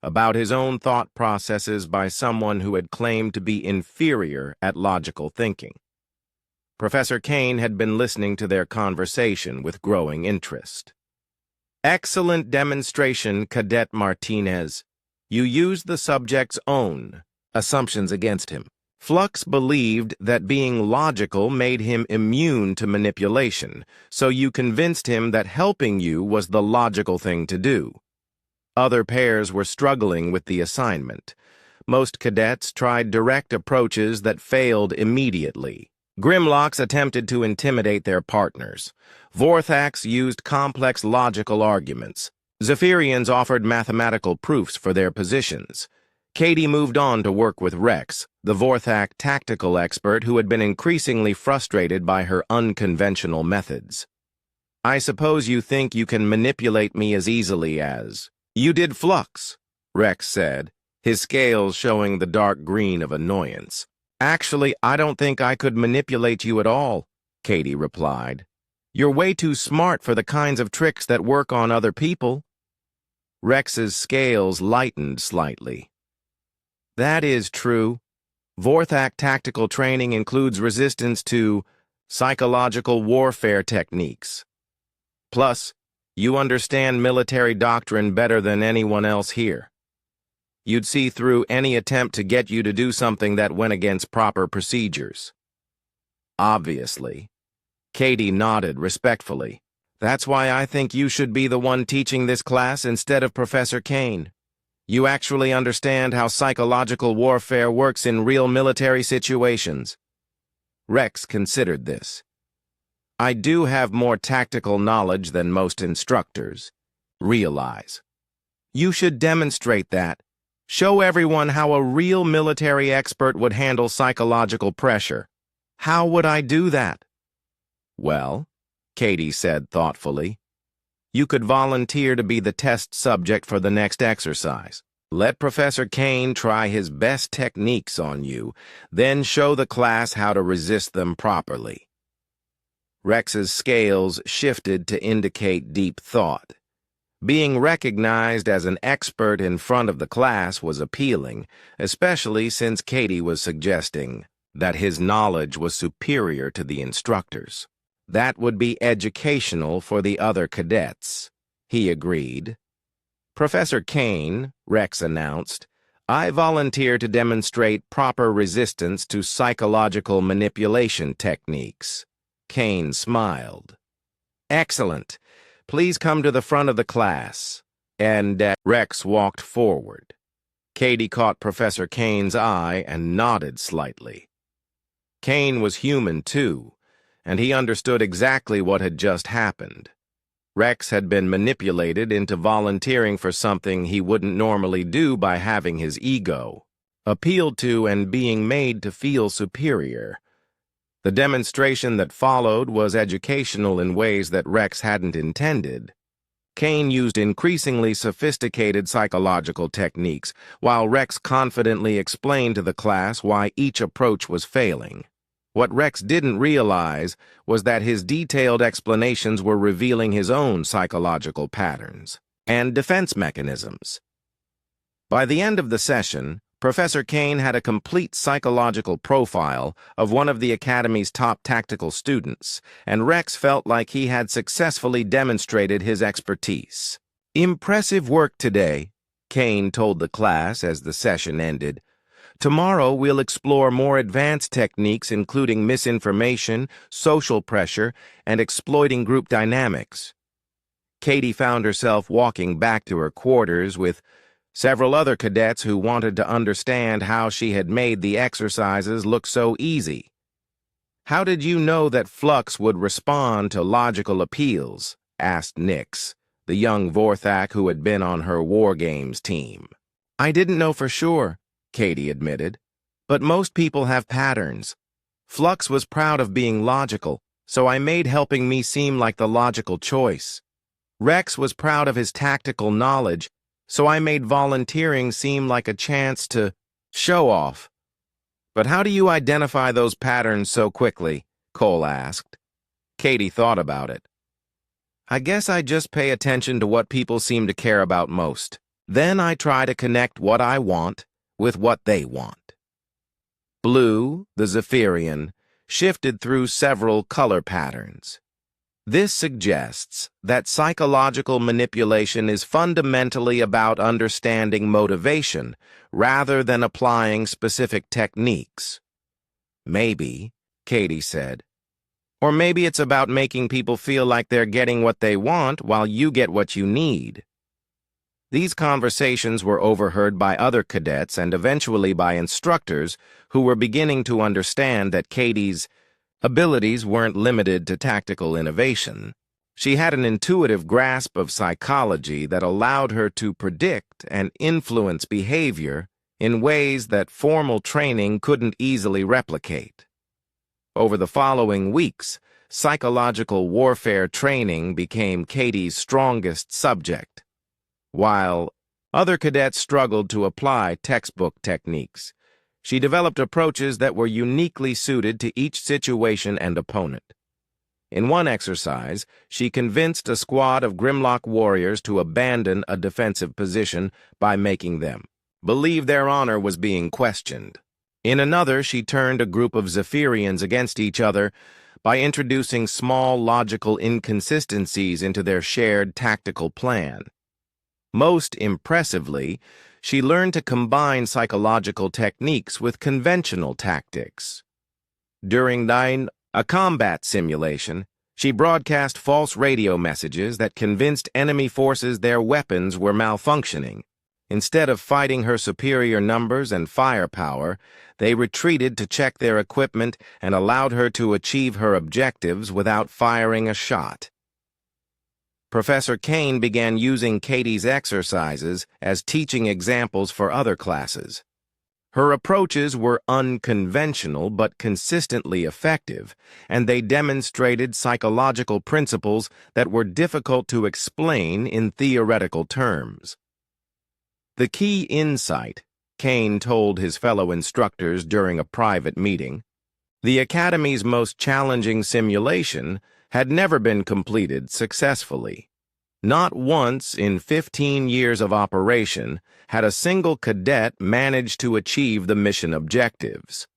about his own thought processes by someone who had claimed to be inferior at logical thinking. Professor Kane had been listening to their conversation with growing interest. Excellent demonstration, Cadet Martinez. You used the subject's own assumptions against him. Flux believed that being logical made him immune to manipulation, so you convinced him that helping you was the logical thing to do. Other pairs were struggling with the assignment. Most cadets tried direct approaches that failed immediately. Grimlocks attempted to intimidate their partners. Vorthax used complex logical arguments. Zephyrians offered mathematical proofs for their positions. Katie moved on to work with Rex, the Vorthak tactical expert who had been increasingly frustrated by her unconventional methods. I suppose you think you can manipulate me as easily as you did Flux, Rex said, his scales showing the dark green of annoyance. Actually, I don't think I could manipulate you at all, Katie replied. You're way too smart for the kinds of tricks that work on other people. Rex's scales lightened slightly. That is true. Vorthak tactical training includes resistance to psychological warfare techniques. Plus, you understand military doctrine better than anyone else here. You'd see through any attempt to get you to do something that went against proper procedures. Obviously. Katie nodded respectfully. That's why I think you should be the one teaching this class instead of Professor Kane. You actually understand how psychological warfare works in real military situations. Rex considered this. I do have more tactical knowledge than most instructors. Realize. You should demonstrate that. Show everyone how a real military expert would handle psychological pressure. How would I do that? Well, Katie said thoughtfully, you could volunteer to be the test subject for the next exercise. Let Professor Kane try his best techniques on you, then show the class how to resist them properly. Rex's scales shifted to indicate deep thought. Being recognized as an expert in front of the class was appealing, especially since Katie was suggesting that his knowledge was superior to the instructors. That would be educational for the other cadets, he agreed. Professor Kane, Rex announced, I volunteer to demonstrate proper resistance to psychological manipulation techniques. Kane smiled. Excellent. Please come to the front of the class. And Rex walked forward. Katie caught Professor Kane's eye and nodded slightly. Kane was human too, and he understood exactly what had just happened. Rex had been manipulated into volunteering for something he wouldn't normally do by having his ego appealed to and being made to feel superior. The demonstration that followed was educational in ways that Rex hadn't intended. Kane used increasingly sophisticated psychological techniques, while Rex confidently explained to the class why each approach was failing. What Rex didn't realize was that his detailed explanations were revealing his own psychological patterns and defense mechanisms. By the end of the session, Professor Kane had a complete psychological profile of one of the Academy's top tactical students, and Rex felt like he had successfully demonstrated his expertise. "Impressive work today," Kane told the class as the session ended. "Tomorrow we'll explore more advanced techniques including misinformation, social pressure, and exploiting group dynamics." Katie found herself walking back to her quarters with several other cadets who wanted to understand how she had made the exercises look so easy. "How did you know that Flux would respond to logical appeals?" asked Nix, the young Vorthak who had been on her War Games team. "I didn't know for sure," Katie admitted, "but most people have patterns. Flux was proud of being logical, so I made helping me seem like the logical choice. Rex was proud of his tactical knowledge, so I made volunteering seem like a chance to show off." "But how do you identify those patterns so quickly?" Cole asked. Katie thought about it. "I guess I just pay attention to what people seem to care about most. Then I try to connect what I want with what they want." Blue, the Zephyrian, shifted through several color patterns. This suggests that psychological manipulation is fundamentally about understanding motivation rather than applying specific techniques. "Maybe," Katie said. "Or maybe it's about making people feel like they're getting what they want while you get what you need." These conversations were overheard by other cadets and eventually by instructors who were beginning to understand that Katie's abilities weren't limited to tactical innovation. She had an intuitive grasp of psychology that allowed her to predict and influence behavior in ways that formal training couldn't easily replicate. Over the following weeks, psychological warfare training became Katie's strongest subject. While other cadets struggled to apply textbook techniques, she developed approaches that were uniquely suited to each situation and opponent. In one exercise, she convinced a squad of Grimlock warriors to abandon a defensive position by making them believe their honor was being questioned. In another, she turned a group of Zephyrians against each other by introducing small logical inconsistencies into their shared tactical plan. Most impressively, she learned to combine psychological techniques with conventional tactics. During a combat simulation, she broadcast false radio messages that convinced enemy forces their weapons were malfunctioning. Instead of fighting her superior numbers and firepower, they retreated to check their equipment and allowed her to achieve her objectives without firing a shot. Professor Kane began using Katie's exercises as teaching examples for other classes. Her approaches were unconventional but consistently effective, and they demonstrated psychological principles that were difficult to explain in theoretical terms. The key insight, Kane told his fellow instructors during a private meeting, the Academy's most challenging simulation had never been completed successfully. Not once in 15 years of operation had a single cadet managed to achieve the mission objectives.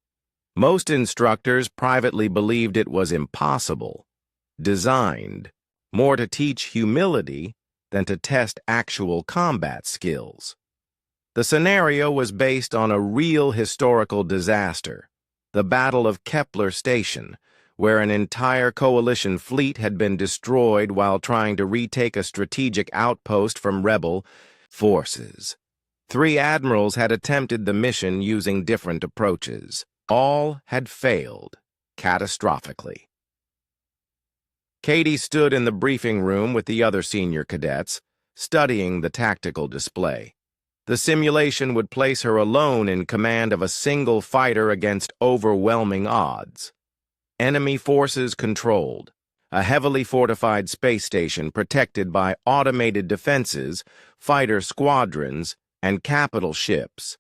Most instructors privately believed it was impossible, designed more to teach humility than to test actual combat skills. The scenario was based on a real historical disaster, the Battle of Kepler Station, where an entire coalition fleet had been destroyed while trying to retake a strategic outpost from rebel forces. 3 admirals had attempted the mission using different approaches. All had failed, catastrophically. Katie stood in the briefing room with the other senior cadets, studying the tactical display. The simulation would place her alone in command of a single fighter against overwhelming odds. Enemy forces controlled, a heavily fortified space station protected by automated defenses, fighter squadrons, and capital ships.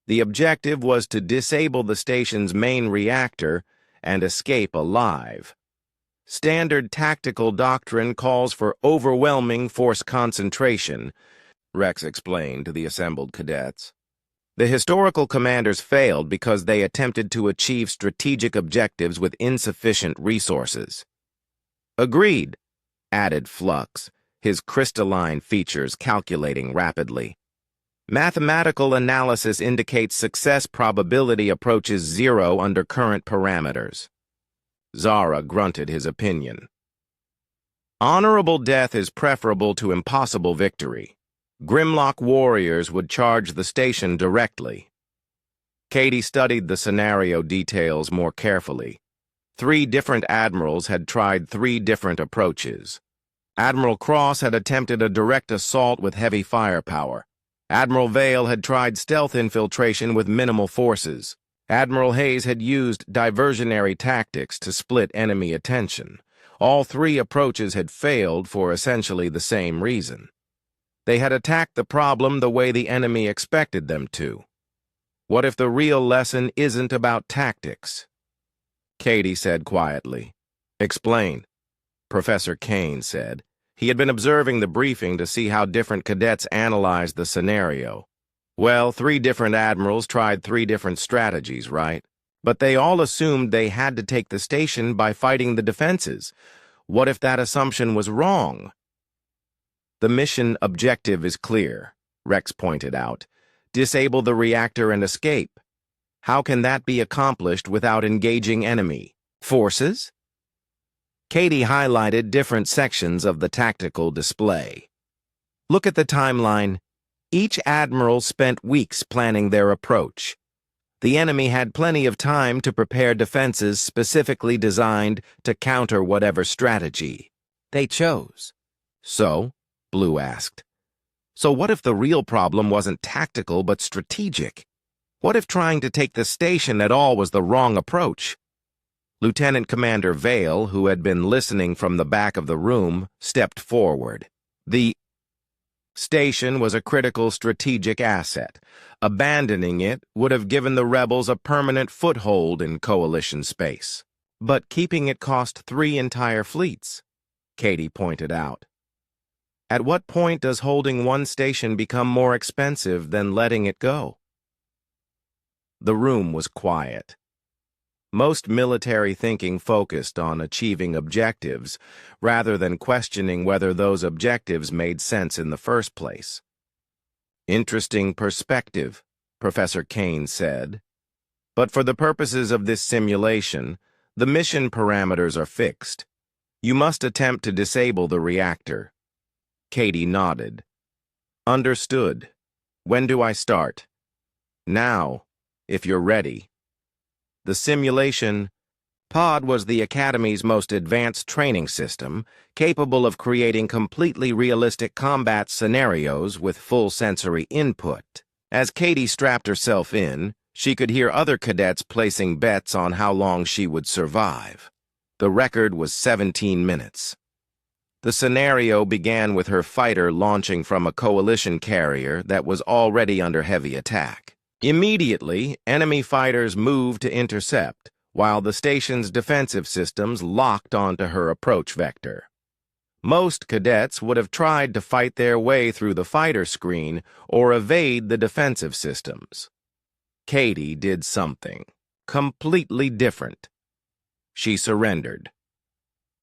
The objective was to disable the station's main reactor and escape alive. Standard tactical doctrine calls for overwhelming force concentration, Rex explained to the assembled cadets. The historical commanders failed because they attempted to achieve strategic objectives with insufficient resources. Agreed, added Flux, his crystalline features calculating rapidly. Mathematical analysis indicates success probability approaches 0 under current parameters. Zara grunted his opinion. Honorable death is preferable to impossible victory. Grimlock warriors would charge the station directly. Katie studied the scenario details more carefully. 3 different admirals had tried 3 different approaches. Admiral Cross had attempted a direct assault with heavy firepower. Admiral Vale had tried stealth infiltration with minimal forces. Admiral Hayes had used diversionary tactics to split enemy attention. All 3 approaches had failed for essentially the same reason. They had attacked the problem the way the enemy expected them to. What if the real lesson isn't about tactics? Katie said quietly. Explain, Professor Kane said. He had been observing the briefing to see how different cadets analyzed the scenario. Well, 3 different admirals tried 3 different strategies, right? But they all assumed they had to take the station by fighting the defenses. What if that assumption was wrong? The mission objective is clear, Rex pointed out. Disable the reactor and escape. How can that be accomplished without engaging enemy forces? Katie highlighted different sections of the tactical display. Look at the timeline. Each admiral spent weeks planning their approach. The enemy had plenty of time to prepare defenses specifically designed to counter whatever strategy they chose. So, Blue asked, so what if the real problem wasn't tactical but strategic? What if trying to take the station at all was the wrong approach? Lieutenant Commander Vale, who had been listening from the back of the room, stepped forward. The station was a critical strategic asset. Abandoning it would have given the rebels a permanent foothold in coalition space. But keeping it cost 3 entire fleets, Katie pointed out. At what point does holding one station become more expensive than letting it go? The room was quiet. Most military thinking focused on achieving objectives, rather than questioning whether those objectives made sense in the first place. Interesting perspective, Professor Kane said. But for the purposes of this simulation, the mission parameters are fixed. You must attempt to disable the reactor. Katie nodded. Understood. When do I start? Now, if you're ready. The simulation pod was the Academy's most advanced training system, capable of creating completely realistic combat scenarios with full sensory input. As Katie strapped herself in, she could hear other cadets placing bets on how long she would survive. The record was 17 minutes. The scenario began with her fighter launching from a coalition carrier that was already under heavy attack. Immediately, enemy fighters moved to intercept, while the station's defensive systems locked onto her approach vector. Most cadets would have tried to fight their way through the fighter screen or evade the defensive systems. Katie did something completely different. She surrendered.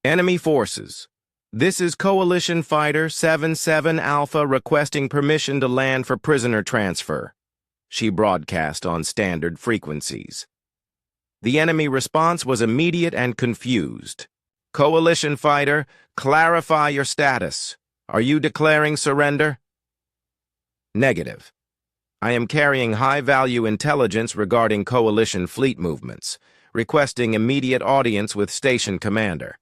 Enemy forces, This is Coalition Fighter 77 Alpha requesting permission to land for prisoner transfer. She broadcast on standard frequencies. The enemy response was immediate and confused. Coalition Fighter, clarify your status. Are you declaring surrender? Negative. I am carrying high-value intelligence regarding Coalition fleet movements, requesting immediate audience with Station Commander.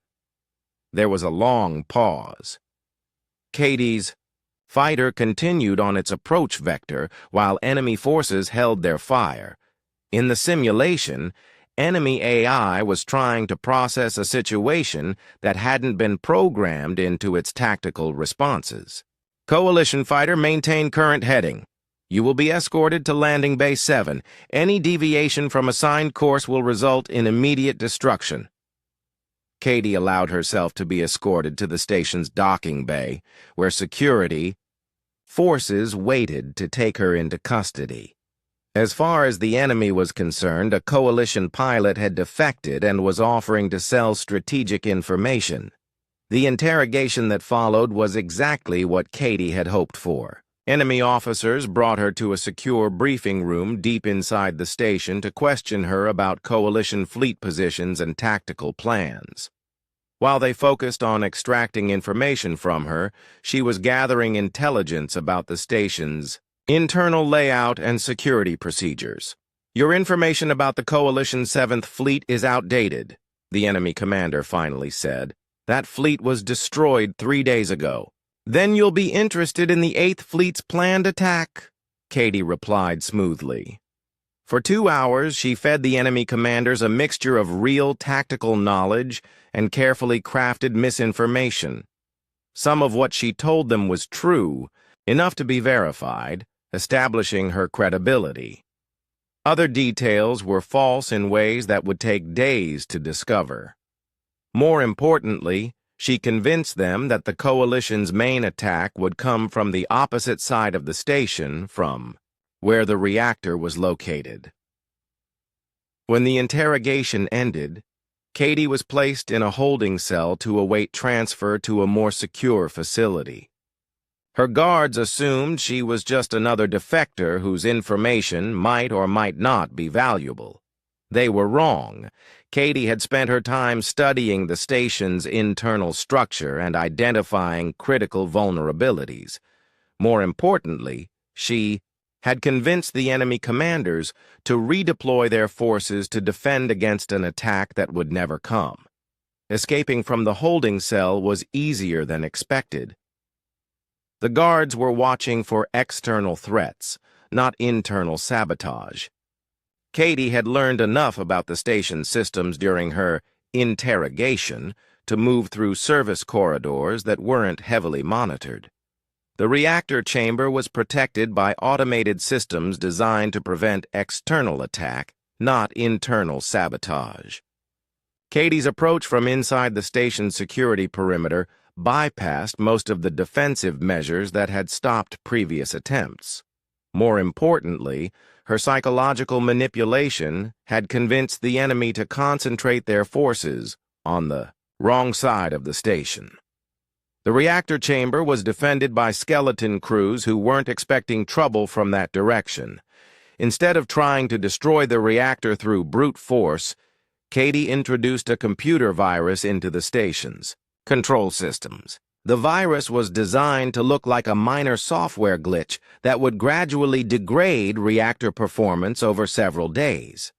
There was a long pause. Katie's fighter continued on its approach vector while enemy forces held their fire. In the simulation, enemy AI was trying to process a situation that hadn't been programmed into its tactical responses. Coalition fighter, maintain current heading. You will be escorted to Landing Bay 7. Any deviation from assigned course will result in immediate destruction. Katie allowed herself to be escorted to the station's docking bay, where security forces waited to take her into custody. As far as the enemy was concerned, a Coalition pilot had defected and was offering to sell strategic information. The interrogation that followed was exactly what Katie had hoped for. Enemy officers brought her to a secure briefing room deep inside the station to question her about Coalition fleet positions and tactical plans. While they focused on extracting information from her, she was gathering intelligence about the station's internal layout and security procedures. Your information about the Coalition's 7th Fleet is outdated, the enemy commander finally said. That fleet was destroyed 3 days ago. Then you'll be interested in the 8th Fleet's planned attack, Katie replied smoothly. For 2 hours, she fed the enemy commanders a mixture of real tactical knowledge and carefully crafted misinformation. Some of what she told them was true, enough to be verified, establishing her credibility. Other details were false in ways that would take days to discover. More importantly, she convinced them that the Coalition's main attack would come from the opposite side of the station, from where the reactor was located. When the interrogation ended, Katie was placed in a holding cell to await transfer to a more secure facility. Her guards assumed she was just another defector whose information might or might not be valuable. They were wrong. Katie had spent her time studying the station's internal structure and identifying critical vulnerabilities. More importantly, she had convinced the enemy commanders to redeploy their forces to defend against an attack that would never come. Escaping from the holding cell was easier than expected. The guards were watching for external threats, not internal sabotage. Katie had learned enough about the station's systems during her interrogation to move through service corridors that weren't heavily monitored. The reactor chamber was protected by automated systems designed to prevent external attack, not internal sabotage. Katie's approach from inside the station's security perimeter bypassed most of the defensive measures that had stopped previous attempts. More importantly, her psychological manipulation had convinced the enemy to concentrate their forces on the wrong side of the station. The reactor chamber was defended by skeleton crews who weren't expecting trouble from that direction. Instead of trying to destroy the reactor through brute force, Katie introduced a computer virus into the station's control systems. The virus was designed to look like a minor software glitch that would gradually degrade reactor performance over several days.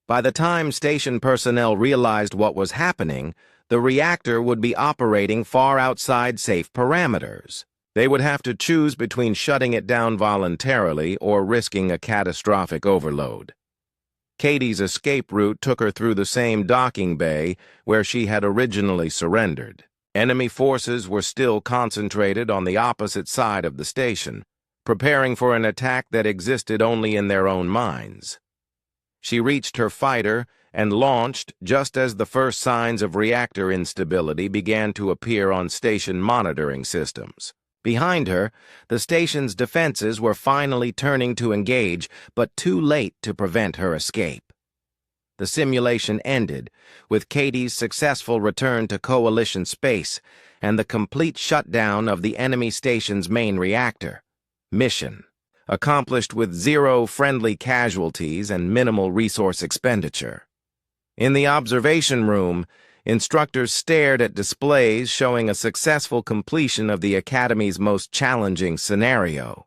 By the time station personnel realized what was happening, the reactor would be operating far outside safe parameters. They would have to choose between shutting it down voluntarily or risking a catastrophic overload. Katie's escape route took her through the same docking bay where she had originally surrendered. Enemy forces were still concentrated on the opposite side of the station, preparing for an attack that existed only in their own minds. She reached her fighter and launched just as the first signs of reactor instability began to appear on station monitoring systems. Behind her, the station's defenses were finally turning to engage, but too late to prevent her escape. The simulation ended, with Katie's successful return to Coalition space and the complete shutdown of the enemy station's main reactor. Mission accomplished with 0 friendly casualties and minimal resource expenditure. In the observation room, instructors stared at displays showing a successful completion of the Academy's most challenging scenario.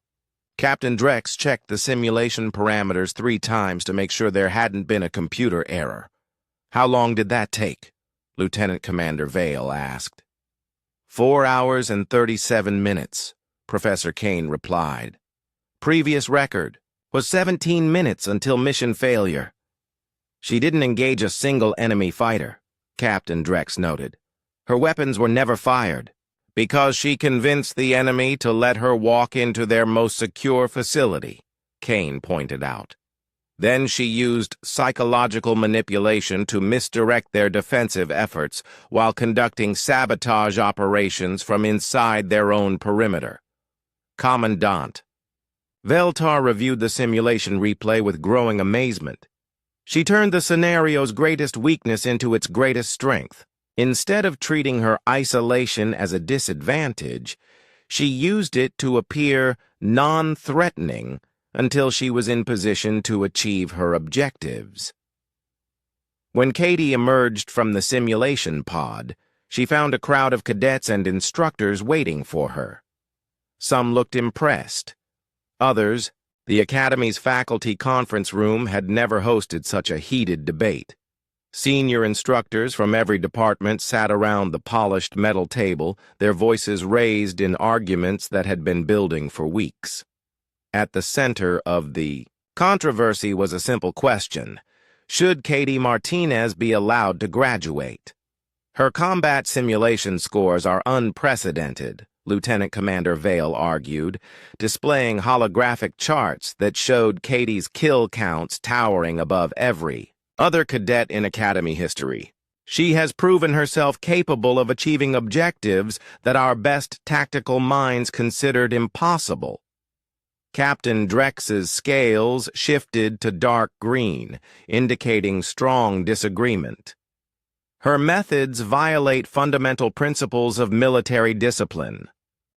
Captain Drex checked the simulation parameters 3 times to make sure there hadn't been a computer error. "How long did that take?" Lieutenant Commander Vale asked. 4 hours and 37 minutes, Professor Kane replied. Previous record was 17 minutes until mission failure. She didn't engage a single enemy fighter, Captain Drex noted. Her weapons were never fired, because she convinced the enemy to let her walk into their most secure facility, Kane pointed out. Then she used psychological manipulation to misdirect their defensive efforts while conducting sabotage operations from inside their own perimeter. Commandant. Veltar reviewed the simulation replay with growing amazement. She turned the scenario's greatest weakness into its greatest strength. Instead of treating her isolation as a disadvantage, she used it to appear non-threatening until she was in position to achieve her objectives. When Katie emerged from the simulation pod, she found a crowd of cadets and instructors waiting for her. Some looked impressed. Others, the Academy's faculty conference room had never hosted such a heated debate. Senior instructors from every department sat around the polished metal table, their voices raised in arguments that had been building for weeks. At the center of the controversy was a simple question: should Katie Martinez be allowed to graduate? Her combat simulation scores are unprecedented, Lieutenant Commander Vale argued, displaying holographic charts that showed Katie's kill counts towering above every other cadet in Academy history. She has proven herself capable of achieving objectives that our best tactical minds considered impossible. Captain Drex's scales shifted to dark green, indicating strong disagreement. Her methods violate fundamental principles of military discipline.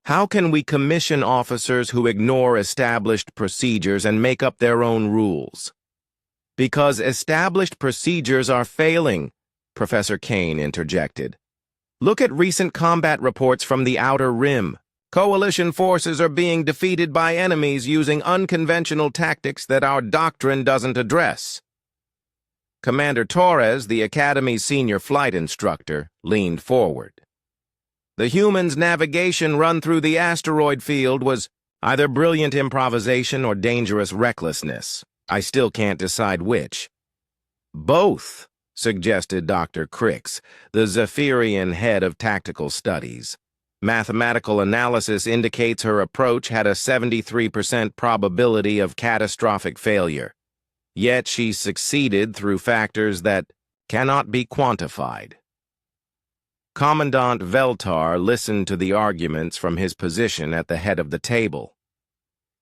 How can we commission officers who ignore established procedures and make up their own rules? Because established procedures are failing, Professor Kane interjected. Look at recent combat reports from the Outer Rim. Coalition forces are being defeated by enemies using unconventional tactics that our doctrine doesn't address. Commander Torres, the Academy's senior flight instructor, leaned forward. The humans' navigation run through the asteroid field was either brilliant improvisation or dangerous recklessness. I still can't decide which. Both, suggested Dr. Crix, the Zephyrian head of tactical studies. Mathematical analysis indicates her approach had a 73% probability of catastrophic failure. Yet she succeeded through factors that cannot be quantified. Commandant Veltar listened to the arguments from his position at the head of the table.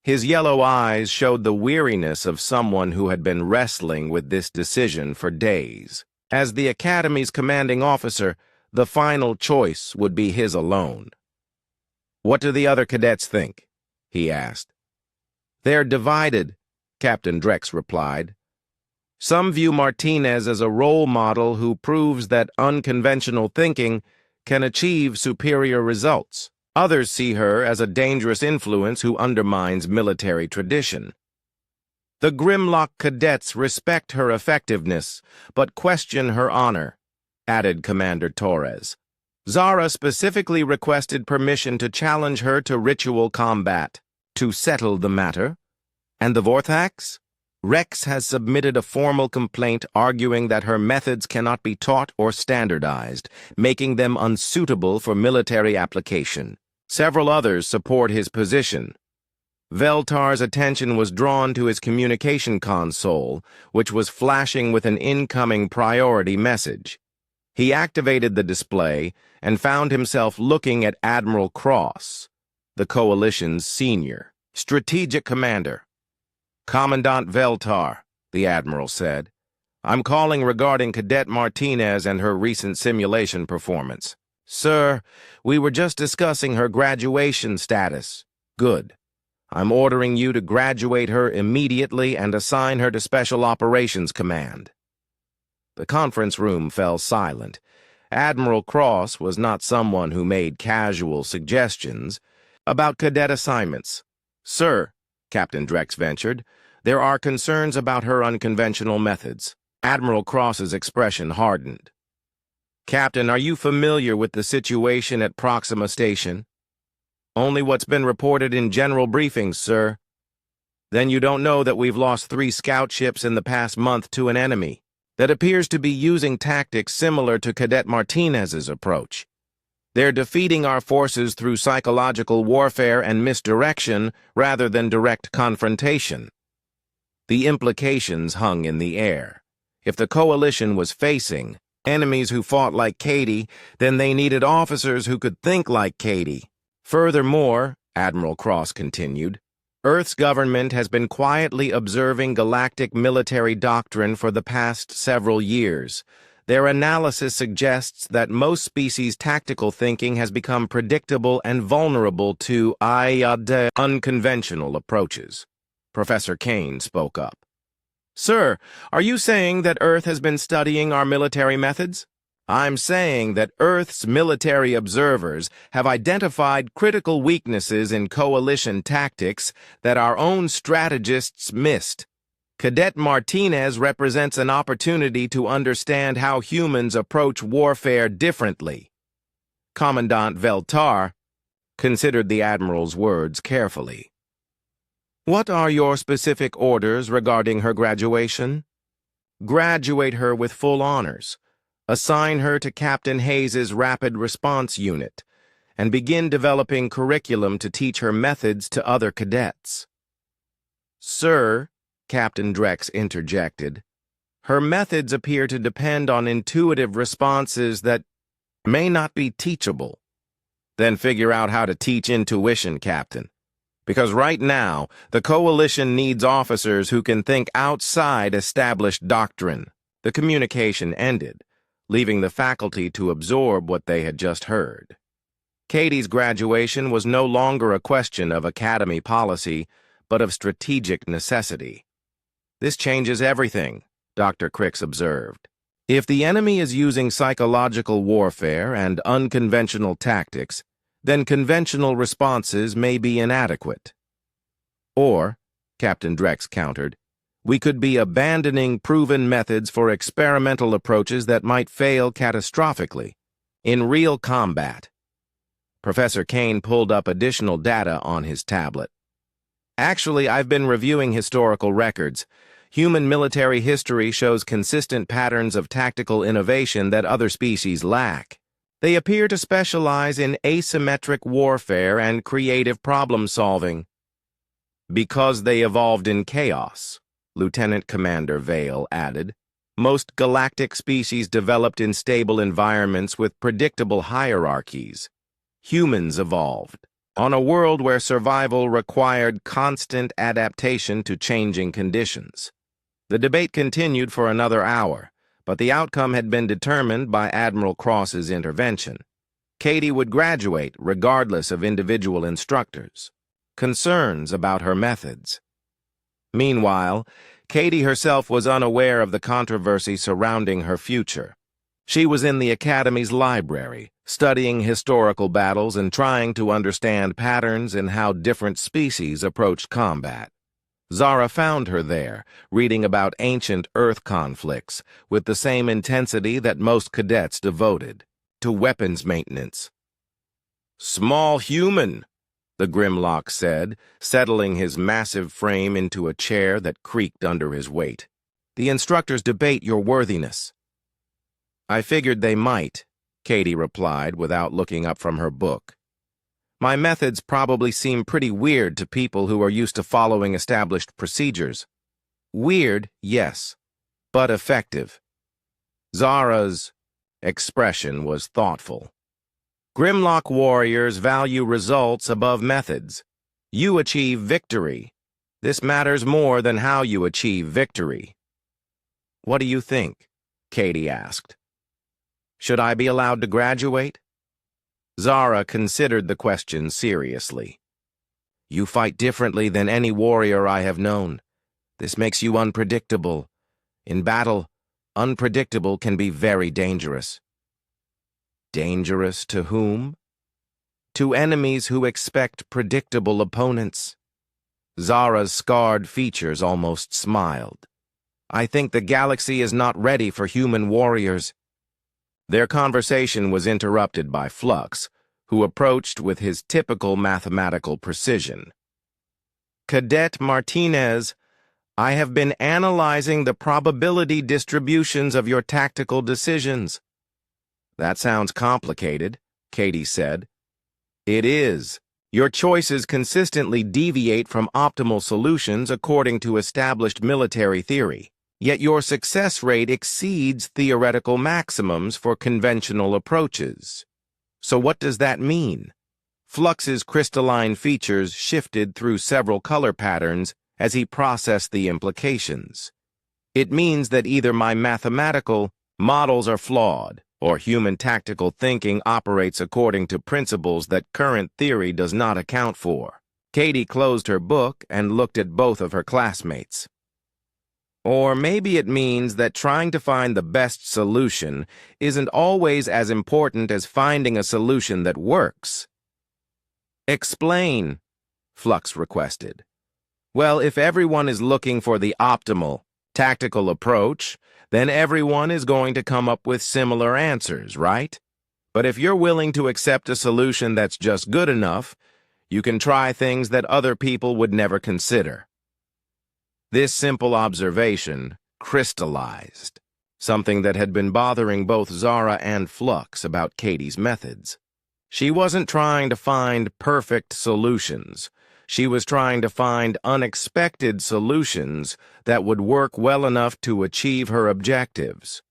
His yellow eyes showed the weariness of someone who had been wrestling with this decision for days. As the Academy's commanding officer, the final choice would be his alone. "What do the other cadets think?" he asked. "They're divided," Captain Drex replied. "Some view Martinez as a role model who proves that unconventional thinking can achieve superior results. Others see her as a dangerous influence who undermines military tradition. The Grimlock cadets respect her effectiveness, but question her honor," added Commander Torres. "Zara specifically requested permission to challenge her to ritual combat. To settle the matter. And the Vorthax? Rex has submitted a formal complaint arguing that her methods cannot be taught or standardized, making them unsuitable for military application. Several others support his position." Veltar's attention was drawn to his communication console, which was flashing with an incoming priority message. He activated the display and found himself looking at Admiral Cross, the Coalition's senior strategic commander. "Commandant Veltar," the Admiral said, "I'm calling regarding Cadet Martinez and her recent simulation performance. Sir, we were just discussing her graduation status. Good. I'm ordering you to graduate her immediately and assign her to Special Operations Command. The conference room fell silent. Admiral Cross was not someone who made casual suggestions about cadet assignments. Sir, Captain Drex ventured, there are concerns about her unconventional methods. Admiral Cross's expression hardened. Captain, are you familiar with the situation at Proxima Station? Only what's been reported in general briefings, sir. Then you don't know that we've lost 3 scout ships in the past month to an enemy that appears to be using tactics similar to Cadet Martinez's approach. They're defeating our forces through psychological warfare and misdirection rather than direct confrontation. The implications hung in the air. If the coalition was facing enemies who fought like Katie, then they needed officers who could think like Katie. Furthermore, Admiral Cross continued, Earth's government has been quietly observing galactic military doctrine for the past several years. Their analysis suggests that most species' tactical thinking has become predictable and vulnerable to unconventional approaches. Professor Kane spoke up. Sir, are you saying that Earth has been studying our military methods? I'm saying that Earth's military observers have identified critical weaknesses in coalition tactics that our own strategists missed. Cadet Martinez represents an opportunity to understand how humans approach warfare differently. Commandant Veltar considered the Admiral's words carefully. What are your specific orders regarding her graduation? Graduate her with full honors. Assign her to Captain Hayes's Rapid Response Unit, and begin developing curriculum to teach her methods to other cadets. Sir, Captain Drex interjected, her methods appear to depend on intuitive responses that may not be teachable. Then figure out how to teach intuition, Captain. Because right now, the Coalition needs officers who can think outside established doctrine. The communication ended, leaving the faculty to absorb what they had just heard. Katie's graduation was no longer a question of academy policy, but of strategic necessity. This changes everything, Dr. Crix observed. If the enemy is using psychological warfare and unconventional tactics, then conventional responses may be inadequate. Or, Captain Drex countered, we could be abandoning proven methods for experimental approaches that might fail catastrophically in real combat. Professor Kane pulled up additional data on his tablet. Actually, I've been reviewing historical records. Human military history shows consistent patterns of tactical innovation that other species lack. They appear to specialize in asymmetric warfare and creative problem-solving. Because they evolved in chaos, Lieutenant Commander Vale added. Most galactic species developed in stable environments with predictable hierarchies. Humans evolved on a world where survival required constant adaptation to changing conditions. The debate continued for another hour, but the outcome had been determined by Admiral Cross's intervention. Katie would graduate regardless of individual instructors' concerns about her methods. Meanwhile, Katie herself was unaware of the controversy surrounding her future. She was in the Academy's library, studying historical battles and trying to understand patterns in how different species approached combat. Zara found her there, reading about ancient Earth conflicts with the same intensity that most cadets devoted to weapons maintenance. "Small human," the Grimlock said, settling his massive frame into a chair that creaked under his weight. "The instructors debate your worthiness." "I figured they might," Katie replied without looking up from her book. "My methods probably seem pretty weird to people who are used to following established procedures." "Weird, yes, but effective." Zara's expression was thoughtful. "Grimlock warriors value results above methods. You achieve victory. This matters more than how you achieve victory." "What do you think?" Katie asked. "Should I be allowed to graduate?" Zara considered the question seriously. You fight differently than any warrior I have known. This makes you unpredictable. In battle, unpredictable can be very dangerous. Dangerous to whom? To enemies who expect predictable opponents. Zara's scarred features almost smiled. I think the galaxy is not ready for human warriors. Their conversation was interrupted by Flux, who approached with his typical mathematical precision. Cadet Martinez, I have been analyzing the probability distributions of your tactical decisions. That sounds complicated, Katie said. It is. Your choices consistently deviate from optimal solutions according to established military theory, yet your success rate exceeds theoretical maximums for conventional approaches. So what does that mean? Flux's crystalline features shifted through several color patterns as he processed the implications. It means that either my mathematical models are flawed, or human tactical thinking operates according to principles that current theory does not account for. Katie closed her book and looked at both of her classmates. Or maybe it means that trying to find the best solution isn't always as important as finding a solution that works. Explain, Flux requested. Well, if everyone is looking for the optimal, tactical approach, then everyone is going to come up with similar answers, right? But if you're willing to accept a solution that's just good enough, you can try things that other people would never consider. This simple observation crystallized something that had been bothering both Zara and Flux about Katie's methods. She wasn't trying to find perfect solutions. She was trying to find unexpected solutions that would work well enough to achieve her objectives.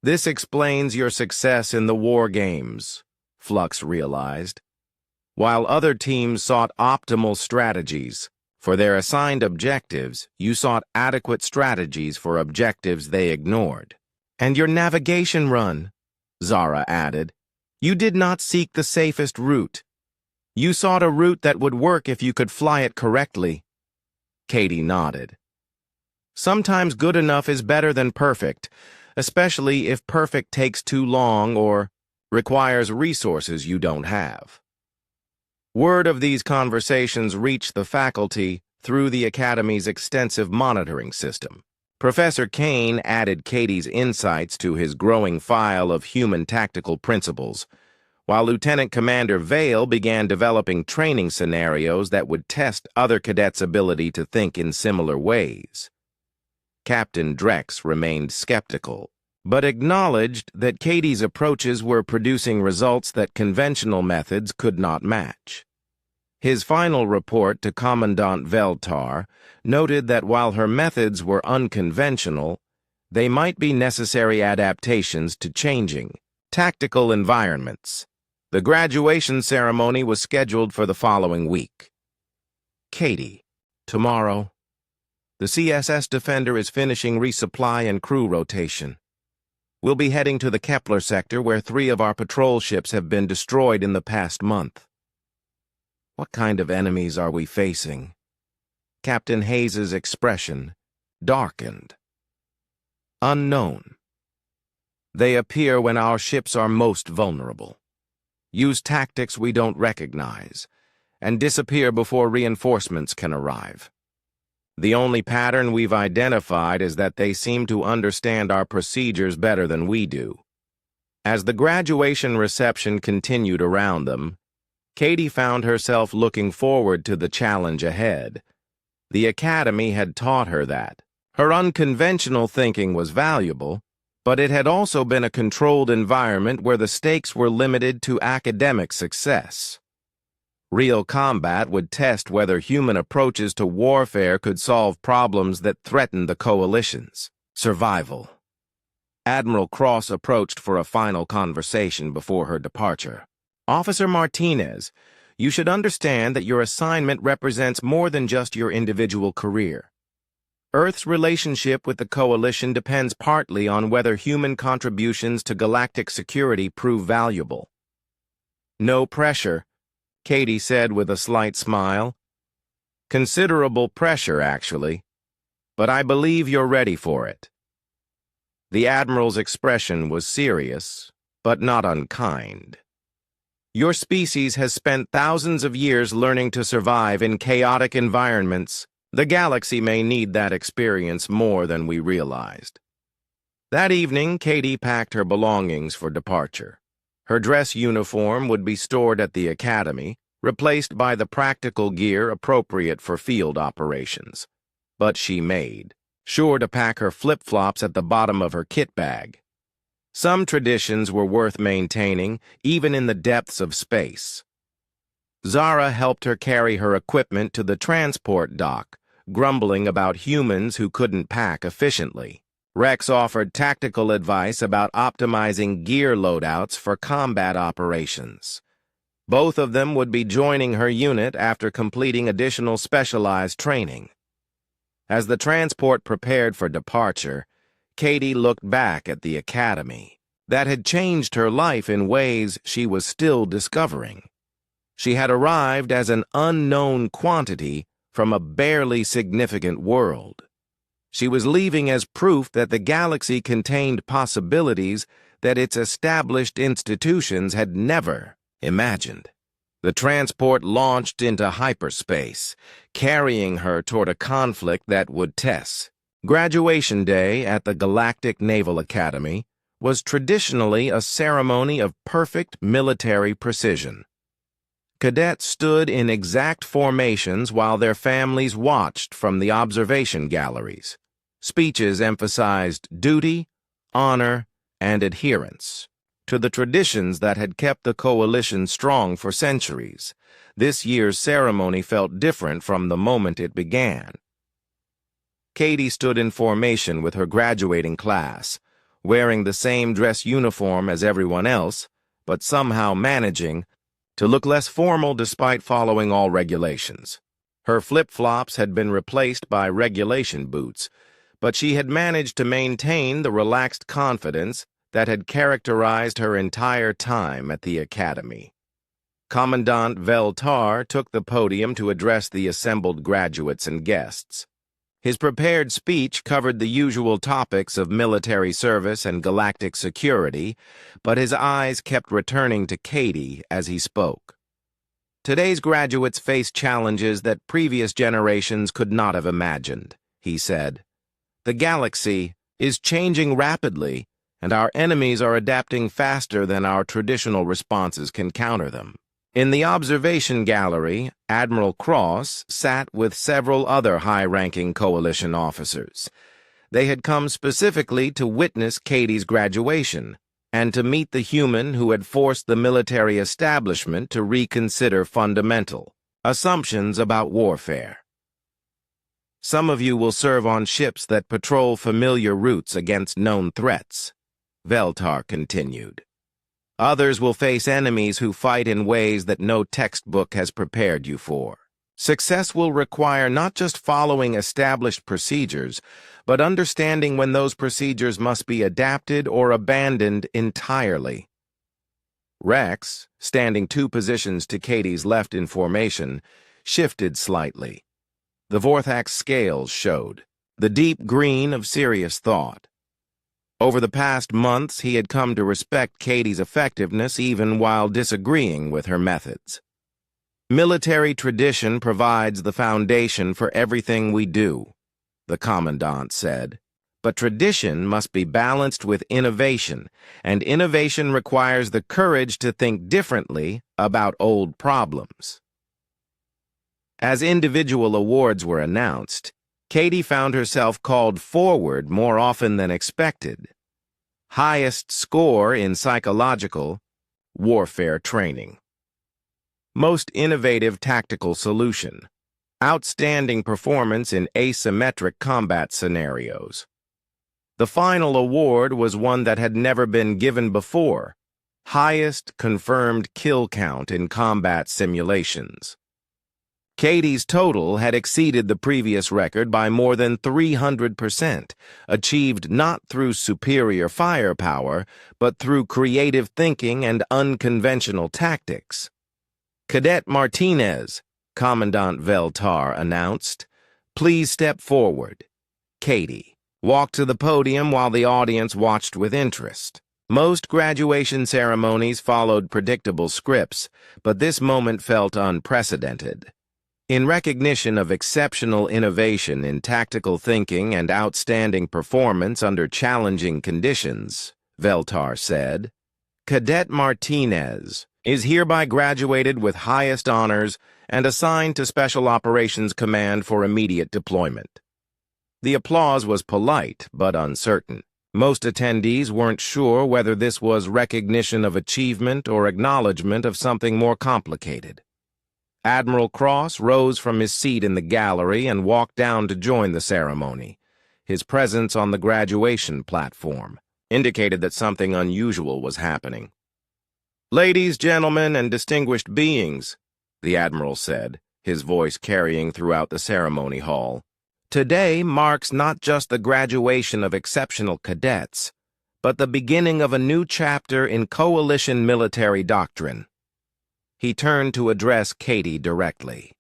This explains your success in the war games, Flux realized. While other teams sought optimal strategies for their assigned objectives, you sought adequate strategies for objectives they ignored. And your navigation run, Zara added. You did not seek the safest route. You sought a route that would work if you could fly it correctly. Katie nodded. Sometimes good enough is better than perfect, especially if perfect takes too long or requires resources you don't have. Word of these conversations reached the faculty through the Academy's extensive monitoring system. Professor Kane added Katie's insights to his growing file of human tactical principles, while Lieutenant Commander Vale began developing training scenarios that would test other cadets' ability to think in similar ways. Captain Drex remained skeptical, but acknowledged that Katie's approaches were producing results that conventional methods could not match. His final report to Commandant Veltar noted that while her methods were unconventional, they might be necessary adaptations to changing tactical environments. The graduation ceremony was scheduled for the following week. Katie, tomorrow. The CSS Defender is finishing resupply and crew rotation. We'll be heading to the Kepler sector where 3 of our patrol ships have been destroyed in the past month. What kind of enemies are we facing? Captain Hayes's expression darkened. Unknown. They appear when our ships are most vulnerable. Use tactics we don't recognize, and disappear before reinforcements can arrive. The only pattern we've identified is that they seem to understand our procedures better than we do. As the graduation reception continued around them, Katie found herself looking forward to the challenge ahead. The Academy had taught her that. Her unconventional thinking was valuable, but it had also been a controlled environment where the stakes were limited to academic success. Real combat would test whether human approaches to warfare could solve problems that threatened the coalition's survival. Admiral Cross approached for a final conversation before her departure. Officer Martinez, you should understand that your assignment represents more than just your individual career. Earth's relationship with the coalition depends partly on whether human contributions to galactic security prove valuable. No pressure, Katie said with a slight smile. Considerable pressure, actually, but I believe you're ready for it. The Admiral's expression was serious, but not unkind. Your species has spent thousands of years learning to survive in chaotic environments. The galaxy may need that experience more than we realized. That evening, Katie packed her belongings for departure. Her dress uniform would be stored at the academy, replaced by the practical gear appropriate for field operations. But she made sure to pack her flip-flops at the bottom of her kit bag. Some traditions were worth maintaining, even in the depths of space. Zara helped her carry her equipment to the transport dock, grumbling about humans who couldn't pack efficiently. Rex offered tactical advice about optimizing gear loadouts for combat operations. Both of them would be joining her unit after completing additional specialized training. As the transport prepared for departure, Katie looked back at the academy. That had changed her life in ways she was still discovering. She had arrived as an unknown quantity from a barely significant world. She was leaving as proof that the galaxy contained possibilities that its established institutions had never imagined. The transport launched into hyperspace, carrying her toward a conflict that would test. Graduation day at the Galactic Naval Academy was traditionally a ceremony of perfect military precision. Cadets stood in exact formations while their families watched from the observation galleries. Speeches emphasized duty, honor, and adherence to the traditions that had kept the coalition strong for centuries. This year's ceremony felt different from the moment it began. Katie stood in formation with her graduating class, wearing the same dress uniform as everyone else, but somehow managing to look less formal despite following all regulations. Her flip-flops had been replaced by regulation boots, but she had managed to maintain the relaxed confidence that had characterized her entire time at the academy. Commandant Veltar took the podium to address the assembled graduates and guests. His prepared speech covered the usual topics of military service and galactic security, but his eyes kept returning to Katie as he spoke. Today's graduates face challenges that previous generations could not have imagined, he said. The galaxy is changing rapidly, and our enemies are adapting faster than our traditional responses can counter them. In the observation gallery, Admiral Cross sat with several other high-ranking coalition officers. They had come specifically to witness Katie's graduation and to meet the human who had forced the military establishment to reconsider fundamental assumptions about warfare. Some of you will serve on ships that patrol familiar routes against known threats, Veltar continued. Others will face enemies who fight in ways that no textbook has prepared you for. Success will require not just following established procedures, but understanding when those procedures must be adapted or abandoned entirely. Rex, standing 2 positions to Katie's left in formation, shifted slightly. The Vorthax scales showed, the deep green of serious thought. Over the past months, he had come to respect Katie's effectiveness even while disagreeing with her methods. Military tradition provides the foundation for everything we do, the Commandant said. But tradition must be balanced with innovation, and innovation requires the courage to think differently about old problems. As individual awards were announced, Katie found herself called forward more often than expected. Highest score in psychological warfare training. Most innovative tactical solution. Outstanding performance in asymmetric combat scenarios. The final award was one that had never been given before. Highest confirmed kill count in combat simulations. Katie's total had exceeded the previous record by more than 300%, achieved not through superior firepower, but through creative thinking and unconventional tactics. "Cadet Martinez," Commandant Veltar announced, "please step forward." Katie walked to the podium while the audience watched with interest. Most graduation ceremonies followed predictable scripts, but this moment felt unprecedented. In recognition of exceptional innovation in tactical thinking and outstanding performance under challenging conditions, Veltar said, "Cadet Martinez is hereby graduated with highest honors and assigned to Special Operations Command for immediate deployment." The applause was polite but uncertain. Most attendees weren't sure whether this was recognition of achievement or acknowledgement of something more complicated. Admiral Cross rose from his seat in the gallery and walked down to join the ceremony. His presence on the graduation platform indicated that something unusual was happening. "Ladies, gentlemen, and distinguished beings," the Admiral said, his voice carrying throughout the ceremony hall, "today marks not just the graduation of exceptional cadets, but the beginning of a new chapter in coalition military doctrine." He turned to address Katie directly.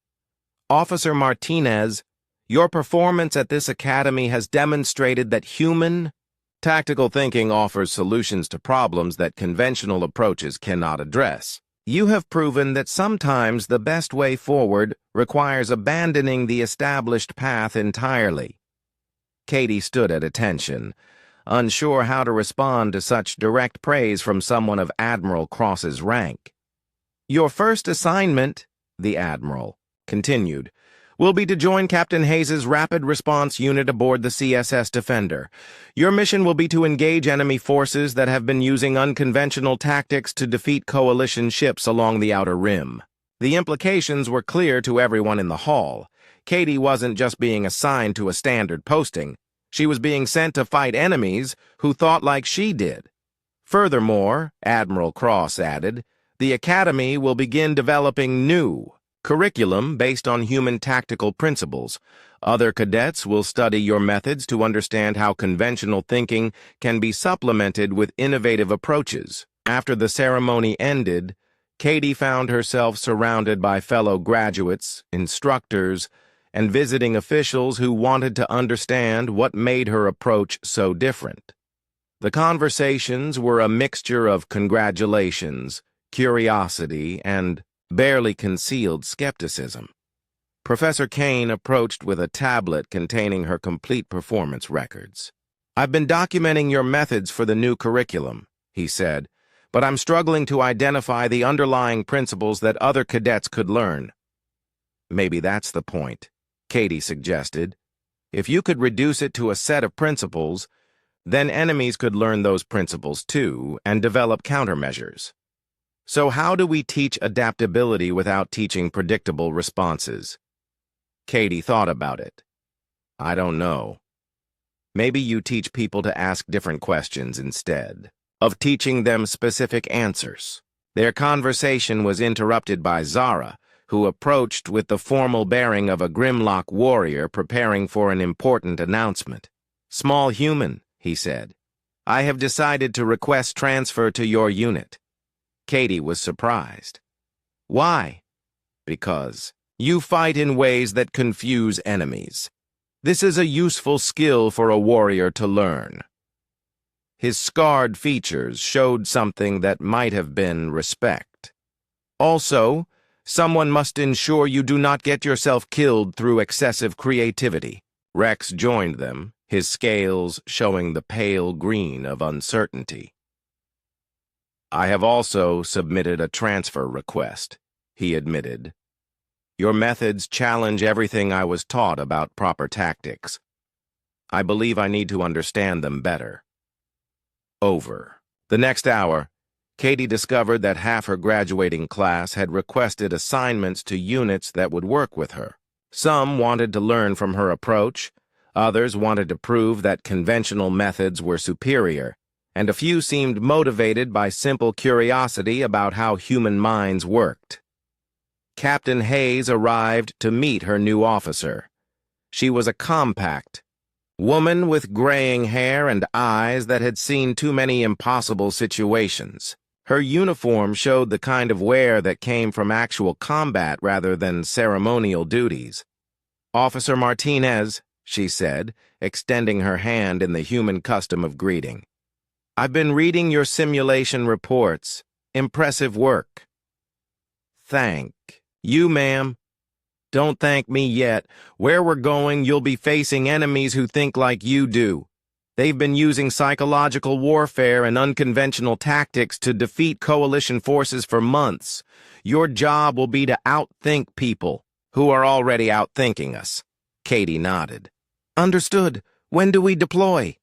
"Officer Martinez, your performance at this academy has demonstrated that human tactical thinking offers solutions to problems that conventional approaches cannot address. You have proven that sometimes the best way forward requires abandoning the established path entirely." Katie stood at attention, unsure how to respond to such direct praise from someone of Admiral Cross's rank. "Your first assignment," the Admiral continued, "will be to join Captain Hayes's rapid response unit aboard the CSS Defender. Your mission will be to engage enemy forces that have been using unconventional tactics to defeat coalition ships along the Outer Rim." The implications were clear to everyone in the hall. Katie wasn't just being assigned to a standard posting. She was being sent to fight enemies who thought like she did. Furthermore, Admiral Cross added, the Academy will begin developing new curriculum based on human tactical principles. Other cadets will study your methods to understand how conventional thinking can be supplemented with innovative approaches. After the ceremony ended, Katie found herself surrounded by fellow graduates, instructors, and visiting officials who wanted to understand what made her approach so different. The conversations were a mixture of congratulations, curiosity, and barely concealed skepticism. Professor Kane approached with a tablet containing her complete performance records. "I've been documenting your methods for the new curriculum," he said, "but I'm struggling to identify the underlying principles that other cadets could learn." "Maybe that's the point," Katie suggested. "If you could reduce it to a set of principles, then enemies could learn those principles too and develop countermeasures. So how do we teach adaptability without teaching predictable responses?" Katie thought about it. "I don't know. Maybe you teach people to ask different questions instead of teaching them specific answers." Their conversation was interrupted by Zara, who approached with the formal bearing of a Grimlock warrior preparing for an important announcement. "Small human," he said, "I have decided to request transfer to your unit." Katie was surprised. "Why?" "Because you fight in ways that confuse enemies. This is a useful skill for a warrior to learn." His scarred features showed something that might have been respect. "Also, someone must ensure you do not get yourself killed through excessive creativity." Rex joined them, his scales showing the pale green of uncertainty. "I have also submitted a transfer request," he admitted. "Your methods challenge everything I was taught about proper tactics. I believe I need to understand them better." Over. The next hour, Katie discovered that half her graduating class had requested assignments to units that would work with her. Some wanted to learn from her approach, others wanted to prove that conventional methods were superior, and a few seemed motivated by simple curiosity about how human minds worked. Captain Hayes arrived to meet her new officer. She was a compact woman with graying hair and eyes that had seen too many impossible situations. Her uniform showed the kind of wear that came from actual combat rather than ceremonial duties. "Officer Martinez," she said, extending her hand in the human custom of greeting. "I've been reading your simulation reports. Impressive work." "Thank you, ma'am." "Don't thank me yet. Where we're going, you'll be facing enemies who think like you do. They've been using psychological warfare and unconventional tactics to defeat coalition forces for months. Your job will be to outthink people who are already outthinking us." Katie nodded. "Understood. When do we deploy?"